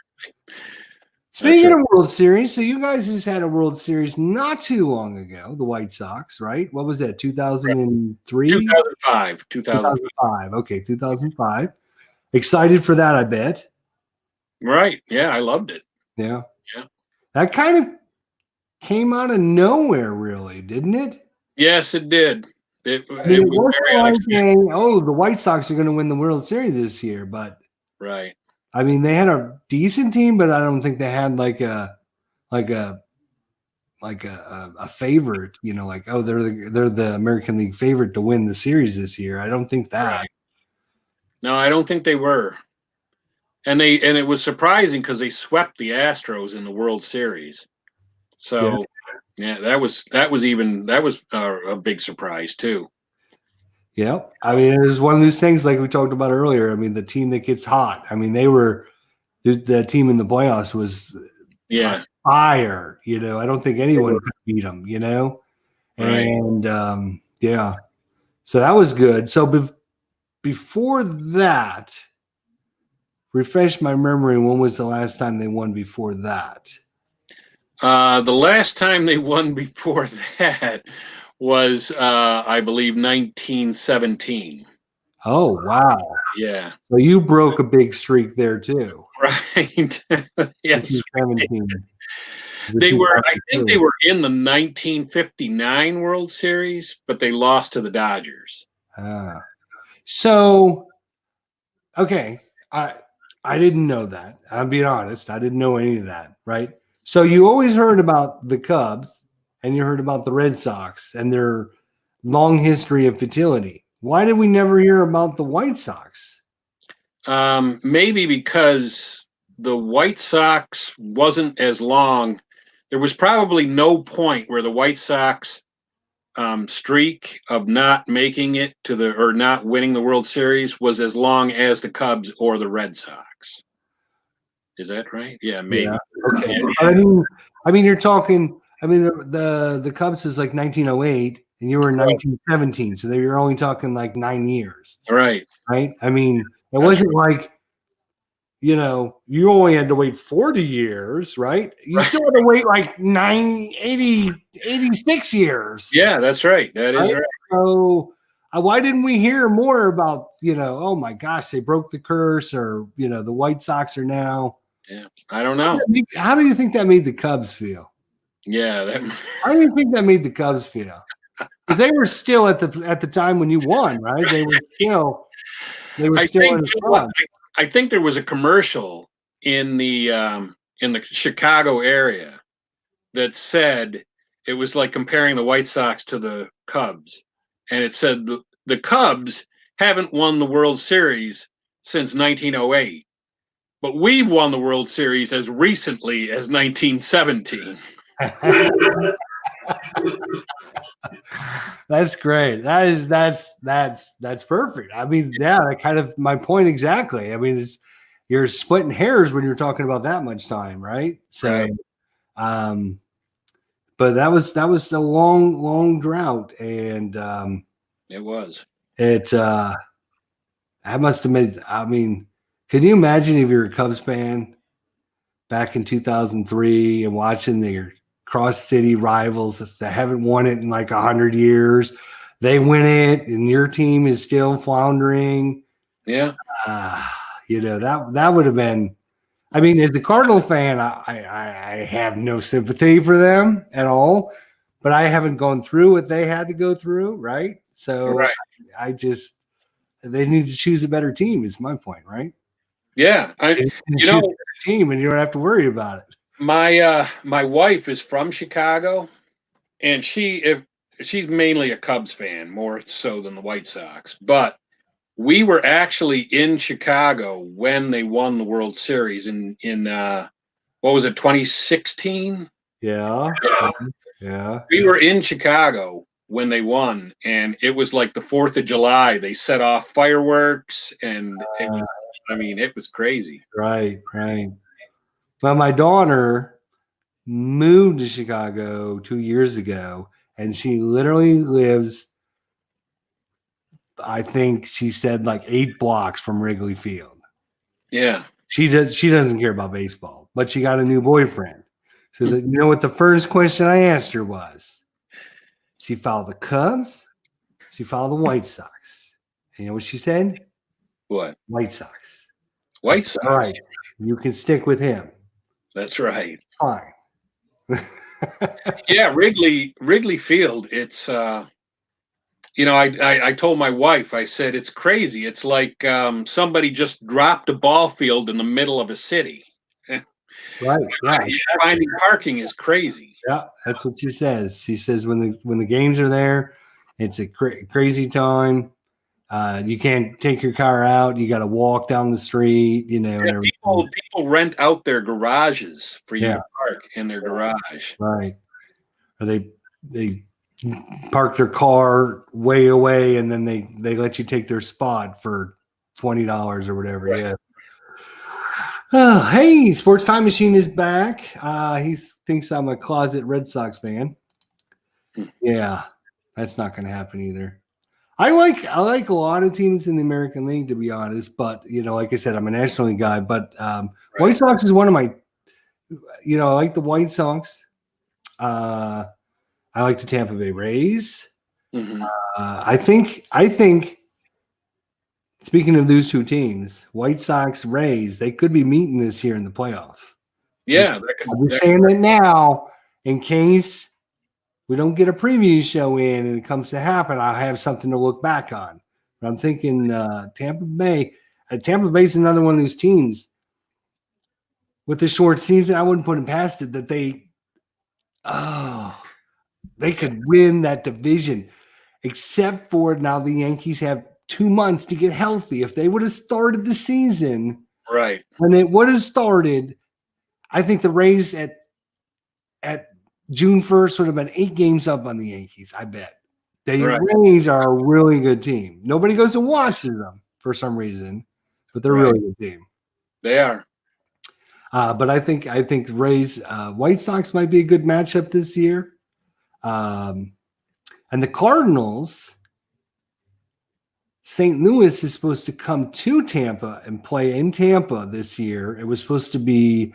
[SPEAKER 1] Speaking of World Series, so you guys just had a World Series not too long ago, the White Sox, right? What was that, 2003?
[SPEAKER 2] 2005.
[SPEAKER 1] 2005. Okay, 2005. Excited for that, I bet.
[SPEAKER 2] Right. Yeah, I loved it.
[SPEAKER 1] Yeah.
[SPEAKER 2] Yeah.
[SPEAKER 1] That kind of came out of nowhere, really, didn't it?
[SPEAKER 2] Yes, it did. It
[SPEAKER 1] I mean,
[SPEAKER 2] was
[SPEAKER 1] it wasn't
[SPEAKER 2] very
[SPEAKER 1] like
[SPEAKER 2] unexpected.
[SPEAKER 1] saying, "Oh, the White Sox are going to win the World Series this year," but
[SPEAKER 2] Right.
[SPEAKER 1] I mean, they had a decent team, but I don't think they had like a favorite. You know, like, oh, they're the American League favorite to win the series this year. I don't think that.
[SPEAKER 2] Right. No, I don't think they were. And it was surprising because they swept the Astros in the World Series. So yeah, that was a big surprise too.
[SPEAKER 1] Yeah, I mean, it was one of those things like we talked about earlier. I mean, the team that gets hot. I mean, they were the team in the playoffs was on fire. You know, I don't think anyone could beat them. You know,
[SPEAKER 2] Right.
[SPEAKER 1] and yeah, so that was good. So before that, refresh my memory. When was the last time they won before that?
[SPEAKER 2] The last time they won before that was, I believe, 1917.
[SPEAKER 1] Oh, wow.
[SPEAKER 2] Yeah.
[SPEAKER 1] So you broke a big streak there too.
[SPEAKER 2] Right. Yes.
[SPEAKER 1] 17.
[SPEAKER 2] I think they were in the 1959 World Series, but they lost to the Dodgers.
[SPEAKER 1] So, okay, I didn't know that. I'm being honest. I didn't know any of that, right? So you always heard about the Cubs and you heard about the Red Sox and their long history of fertility. Why did we never hear about the White Sox?
[SPEAKER 2] Maybe because the White Sox wasn't as long. There was probably no point where the White Sox streak of not making it to or not winning the World Series was as long as the Cubs or the Red Sox. Is that right? Yeah, maybe.
[SPEAKER 1] Yeah. Okay.
[SPEAKER 2] Yeah.
[SPEAKER 1] I mean, you're talking. I mean, the Cubs is like 1908, and you were in 1917, so you're only talking like 9 years.
[SPEAKER 2] Right.
[SPEAKER 1] Right. I mean, it wasn't like, you know, you only had to wait 40 years, right? You still had to wait like 86 years.
[SPEAKER 2] Yeah, that's right. That is right.
[SPEAKER 1] So why didn't we hear more about, you know, oh my gosh, they broke the curse, or, you know, the White Sox are now.
[SPEAKER 2] Yeah, I don't know.
[SPEAKER 1] How do you think that made the Cubs feel?
[SPEAKER 2] Yeah.
[SPEAKER 1] How do you think that made the Cubs feel? Because they were still at the time when you won, right? They were still in the front.
[SPEAKER 2] I think there was a commercial in the Chicago area that said it was like comparing the White Sox to the Cubs, and it said the Cubs haven't won the World Series since 1908, but we've won the World Series as recently as 1917.
[SPEAKER 1] That's great. That's perfect. I mean, yeah, that kind of my point exactly. I mean, you're splitting hairs when you're talking about that much time, right? So,
[SPEAKER 2] Right.
[SPEAKER 1] But that was a long drought, and
[SPEAKER 2] It was.
[SPEAKER 1] I must have made. I mean, can you imagine if you're a Cubs fan back in 2003 and watching their cross city rivals that haven't won it in like 100 years? They win it, and your team is still floundering.
[SPEAKER 2] Yeah.
[SPEAKER 1] You know, that would have been. I mean, as a Cardinal fan, I have no sympathy for them at all, but I haven't gone through what they had to go through, right? So they need to choose a better team is my point, right?
[SPEAKER 2] Yeah.
[SPEAKER 1] Team, and you don't have to worry about it.
[SPEAKER 2] My wife is from Chicago, and she's mainly a Cubs fan, more so than the White Sox. But we were actually in Chicago when they won the World Series in what was it, 2016?
[SPEAKER 1] Yeah.
[SPEAKER 2] We were in Chicago when they won, and it was like the 4th of July. They set off fireworks, and it was crazy.
[SPEAKER 1] Right. Well, my daughter moved to Chicago 2 years ago, and she literally lives, I think she said, like 8 blocks from Wrigley Field.
[SPEAKER 2] Yeah.
[SPEAKER 1] She doesn't care about baseball, but she got a new boyfriend. So that, you know what the first question I asked her was? She followed the Cubs. She followed the White Sox. And you know what she said?
[SPEAKER 2] What?
[SPEAKER 1] White Sox.
[SPEAKER 2] White Sox.
[SPEAKER 1] All right, you can stick with him.
[SPEAKER 2] That's right.
[SPEAKER 1] Fine.
[SPEAKER 2] Yeah, Wrigley Field. It's I told my wife, I said it's crazy. It's like somebody just dropped a ball field in the middle of a city.
[SPEAKER 1] Right. Yeah.
[SPEAKER 2] Finding parking is crazy.
[SPEAKER 1] Yeah, that's what she says. She says when the games are there, it's a crazy time. You can't take your car out. You got to walk down the street. You know,
[SPEAKER 2] Yeah, people rent out their garages for you to park in their garage.
[SPEAKER 1] Right. Or they park their car way away, and then they let you take their spot for $20 or whatever. Right. Yeah. Oh, hey, Sports Time Machine is back. He thinks I'm a closet Red Sox fan. Yeah, that's not going to happen either. I like a lot of teams in the American League, to be honest. But like I said, I'm a National League guy. But White Sox is one of my. I like the White Sox. I like the Tampa Bay Rays.
[SPEAKER 2] Mm-hmm.
[SPEAKER 1] I think. Speaking of those two teams, White Sox, Rays, they could be meeting this year in the playoffs.
[SPEAKER 2] Yeah,
[SPEAKER 1] I'm just saying that now in case we don't get a preview show in and it comes to happen, I'll have something to look back on. But I'm thinking Tampa Bay. Tampa Bay's another one of those teams with the short season. I wouldn't put them past it that they could win that division, except for now the Yankees have 2 months to get healthy. If they would have started the season
[SPEAKER 2] right
[SPEAKER 1] when it would have started, I think the Rays at June 1st would have been 8 games up on the Yankees. I bet. The Rays are a really good team. Nobody goes and watches them for some reason, but they're a really good team.
[SPEAKER 2] They are.
[SPEAKER 1] But I think Rays White Sox might be a good matchup this year. And the Cardinals, St. Louis is supposed to come to Tampa and play in Tampa this year. It was supposed to be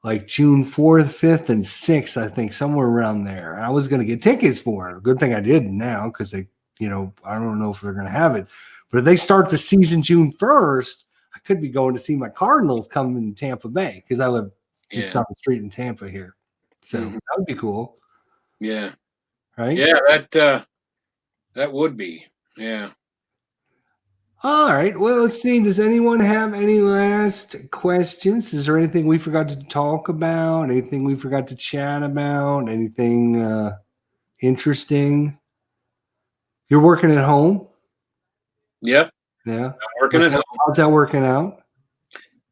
[SPEAKER 1] like June 4th, 5th, and 6th, I think, somewhere around there. I was going to get tickets for it. Good thing I did now because they, I don't know if they're going to have it. But if they start the season June 1st, I could be going to see my Cardinals come in Tampa Bay because I live just down the street in Tampa here. So that would be cool.
[SPEAKER 2] Yeah.
[SPEAKER 1] Right?
[SPEAKER 2] Yeah, that would be. Yeah.
[SPEAKER 1] All right. Well, let's see. Does anyone have any last questions? Is there anything we forgot to talk about? Anything we forgot to chat about? Anything interesting? You're working at home?
[SPEAKER 2] Yep.
[SPEAKER 1] Yeah.
[SPEAKER 2] I'm working at home.
[SPEAKER 1] How's that working out?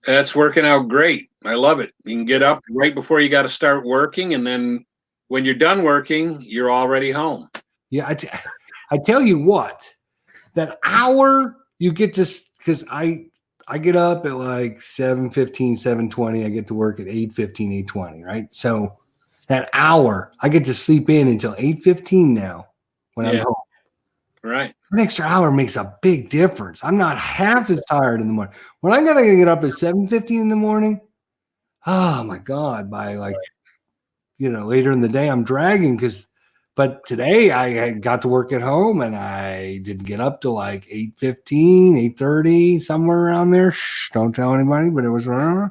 [SPEAKER 2] That's working out great. I love it. You can get up right before you got to start working, and then when you're done working, you're already home.
[SPEAKER 1] Yeah. I tell you what, that hour you get to, because I get up at like 7:15, 7:20. I get to work at 8:15, 8:20, right? So that hour, I get to sleep in until 8:15 now when I'm home.
[SPEAKER 2] Right.
[SPEAKER 1] An extra hour makes a big difference. I'm not half as tired in the morning. When I gotta get up at 7:15 in the morning, oh my God, by like, later in the day, I'm dragging but today I got to work at home and I didn't get up till like 8:15, 8:30, somewhere around there. Shh, don't tell anybody, but it was around.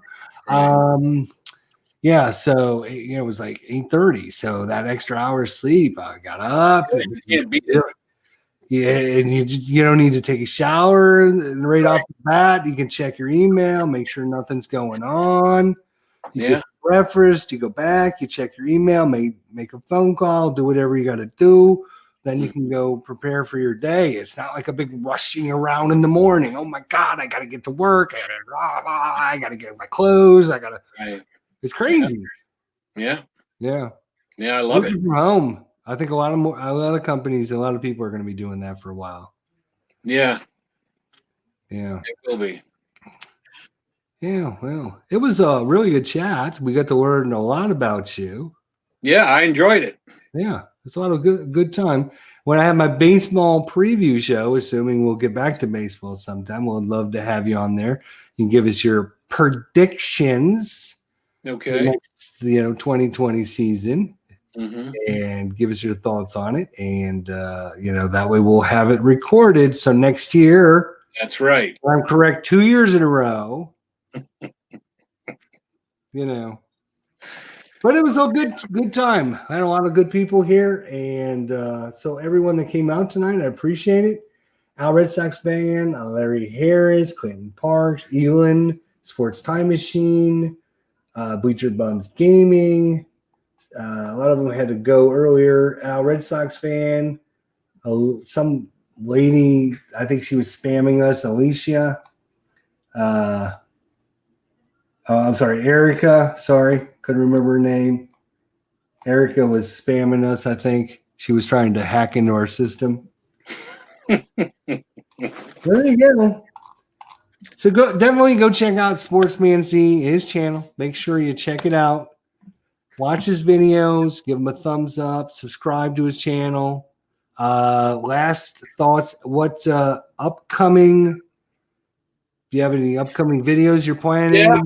[SPEAKER 1] Yeah, so it was like 8:30. So that extra hour of sleep, I got up.
[SPEAKER 2] You can't beat it.
[SPEAKER 1] Yeah, and you don't need to take a shower right off the bat. You can check your email, make sure nothing's going on. You get breakfast, you go back, you check your email, make a phone call, do whatever you got to do. Then you can go prepare for your day. It's not like a big rushing around in the morning. Oh my God, I got to get to work. I got to get my clothes. It's crazy.
[SPEAKER 2] Yeah.
[SPEAKER 1] Yeah.
[SPEAKER 2] Yeah, I love it.
[SPEAKER 1] From home. I think a lot of companies, a lot of people are going to be doing that for a while.
[SPEAKER 2] Yeah.
[SPEAKER 1] Yeah.
[SPEAKER 2] It will be.
[SPEAKER 1] Yeah, well, it was a really good chat. We got to learn a lot about you.
[SPEAKER 2] Yeah, I enjoyed it.
[SPEAKER 1] Yeah, it's a lot of good time. When I have my baseball preview show, assuming we'll get back to baseball sometime, we'd love to have you on there. You can give us your predictions
[SPEAKER 2] Okay.
[SPEAKER 1] next, 2020 season,
[SPEAKER 2] Mm-hmm.
[SPEAKER 1] and give us your thoughts on it. And, that way we'll have it recorded. So next year,
[SPEAKER 2] That's right.
[SPEAKER 1] if I'm correct, 2 years in a row, but it was a good time. I had a lot of good people here. And so everyone that came out tonight, I appreciate it. Al Red Sox fan, Larry Harris, Clinton Parks, Elon, Sports Time Machine, Bleacher Bums Gaming. A lot of them had to go earlier. Al Red Sox fan, some lady, I think she was spamming us, Alicia. I'm sorry, Erica. Sorry, couldn't remember her name. Erica was spamming us, I think. She was trying to hack into our system. There you go. So definitely go check out Sportsman C, his channel. Make sure you check it out. Watch his videos, give him a thumbs up, subscribe to his channel. Last thoughts, what upcoming, do you have any upcoming videos you're planning?
[SPEAKER 2] Yeah,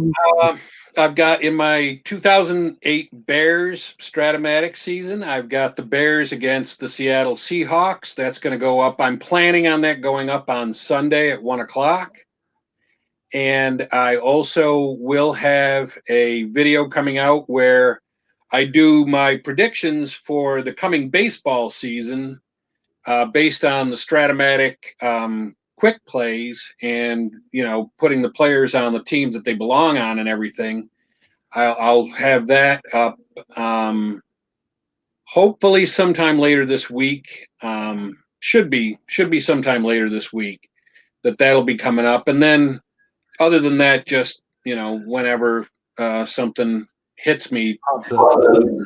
[SPEAKER 2] I've got in my 2008 Bears Stratomatic season, I've got the Bears against the Seattle Seahawks. That's going to go up. I'm planning on that going up on Sunday at 1:00. And I also will have a video coming out where I do my predictions for the coming baseball season based on the Stratomatic quick plays and, putting the players on the teams that they belong on and everything. I'll have that up hopefully sometime later this week. Should be sometime later this week that'll be coming up. And then other than that, just, whenever something hits me.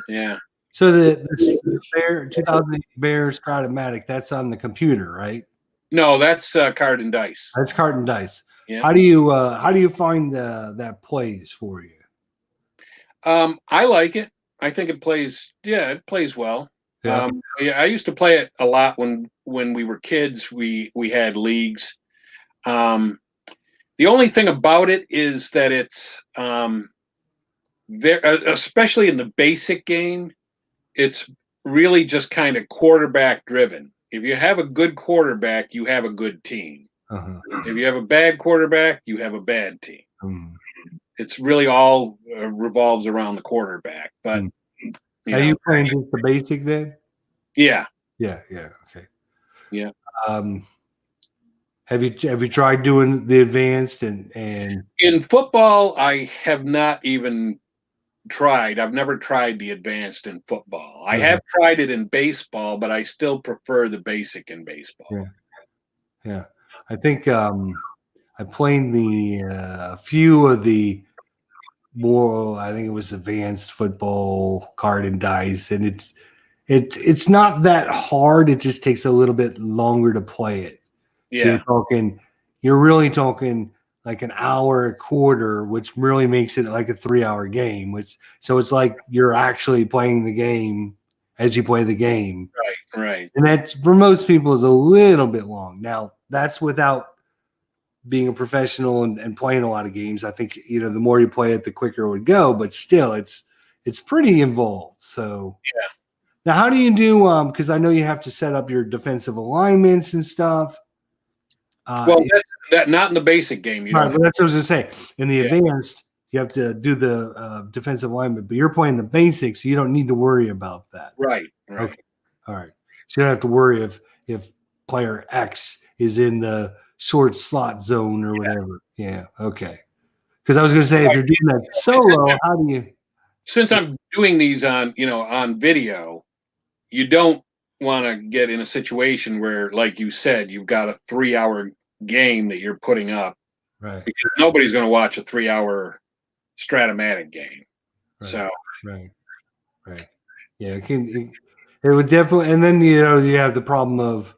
[SPEAKER 2] Yeah.
[SPEAKER 1] So the Bear 2008 Bears Stratomatic, that's on the computer, right?
[SPEAKER 2] No, that's card and dice.
[SPEAKER 1] That's card and dice.
[SPEAKER 2] Yeah.
[SPEAKER 1] How do you find that plays for you?
[SPEAKER 2] I like it. I think it plays. Yeah, it plays well.
[SPEAKER 1] Yeah.
[SPEAKER 2] I used to play it a lot when we were kids. We had leagues. The only thing about it is that it's especially in the basic game, it's really just kind of quarterback driven. If you have a good quarterback, you have a good team.
[SPEAKER 1] Uh-huh.
[SPEAKER 2] If you have a bad quarterback, you have a bad team. It's really all revolves around the quarterback. But
[SPEAKER 1] are you playing just the basic then?
[SPEAKER 2] Yeah.
[SPEAKER 1] Yeah. Okay.
[SPEAKER 2] Yeah.
[SPEAKER 1] Have you tried doing the advanced and
[SPEAKER 2] in football? I have not even tried. I've never tried the advanced in football. I have tried it in baseball, but I still prefer the basic in baseball.
[SPEAKER 1] Yeah. I think I played the few of the more, I think it was advanced football card and dice, and it's not that hard. It just takes a little bit longer to play it.
[SPEAKER 2] Yeah.
[SPEAKER 1] So you're really talking like an hour a quarter, which really makes it like a 3-hour game. So it's like you're actually playing the game as you play the game.
[SPEAKER 2] Right.
[SPEAKER 1] And that's, for most people, is a little bit long. Now, that's without being a professional and playing a lot of games. I think, the more you play it, the quicker it would go, but still it's pretty involved. So
[SPEAKER 2] yeah.
[SPEAKER 1] Now, how do you do, because I know you have to set up your defensive alignments and stuff.
[SPEAKER 2] Well, that not in the basic game. You
[SPEAKER 1] right, but that's what I was going to say. In the advanced, you have to do the defensive alignment, but you're playing the basics, so you don't need to worry about that.
[SPEAKER 2] Right.
[SPEAKER 1] Okay. All right. So you don't have to worry if player X is in the short slot zone or whatever. Yeah. Okay. Because I was going to say, if you're doing that solo, how do you?
[SPEAKER 2] Since I'm doing these on video, you don't want to get in a situation where, like you said, you've got a 3-hour game that you're putting up.
[SPEAKER 1] Right.
[SPEAKER 2] Because nobody's going to watch a 3-hour Stratomatic game.
[SPEAKER 1] Right.
[SPEAKER 2] So.
[SPEAKER 1] Right. Yeah. It would definitely, and then, you have the problem of,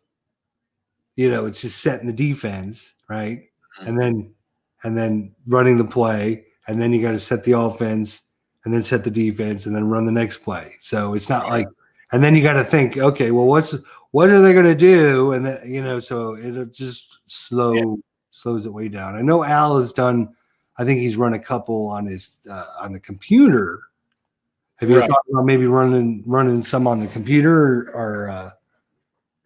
[SPEAKER 1] it's just setting the defense, right? And then running the play, and then you got to set the offense, and then set the defense, and then run the next play. So it's not like, and then you got to think, okay, well, what are they going to do? And then, so it'll just slows it way down. I know Al has done, I think he's run a couple on his on the computer. Have you thought about maybe running some on the computer, or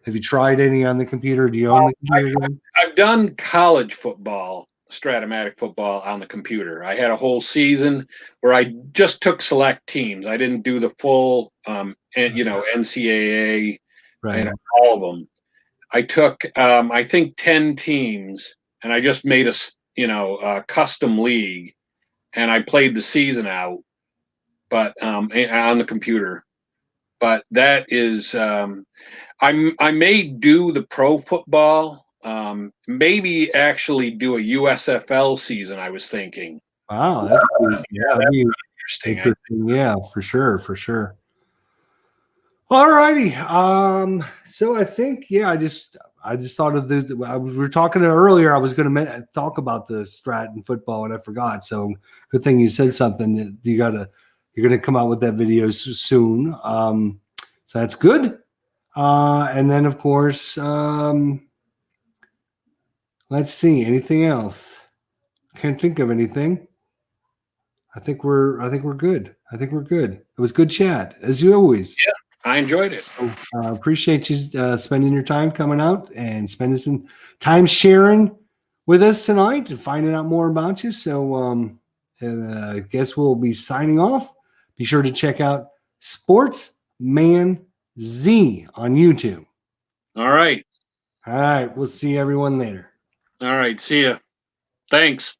[SPEAKER 1] have you tried any on the computer? Do you own the computer?
[SPEAKER 2] I've done college football, Stratomatic football on the computer. I had a whole season where I just took select teams. I didn't do the full, NCAA and all of them. I took, I think, 10 teams, and I just made a custom league, and I played the season out, but on the computer. But that is, I may do the pro football, maybe actually do a USFL season. I was thinking.
[SPEAKER 1] Wow, that's
[SPEAKER 2] that'd be interesting.
[SPEAKER 1] Yeah, for sure. All righty. So I think, I just thought of we were talking earlier. I was going to talk about the Stratton football, and I forgot. So good thing you said something. You're going to come out with that video soon. So that's good. And then of course, let's see, anything else? Can't think of anything. I think we're good. It was good chat, as you always.
[SPEAKER 2] Yeah, I enjoyed it.
[SPEAKER 1] Appreciate you spending your time coming out and spending some time sharing with us tonight and finding out more about you. So I guess we'll be signing off. Be sure to check out Sportsman Z on YouTube.
[SPEAKER 2] All right.
[SPEAKER 1] We'll see everyone later.
[SPEAKER 2] All right. See ya. Thanks.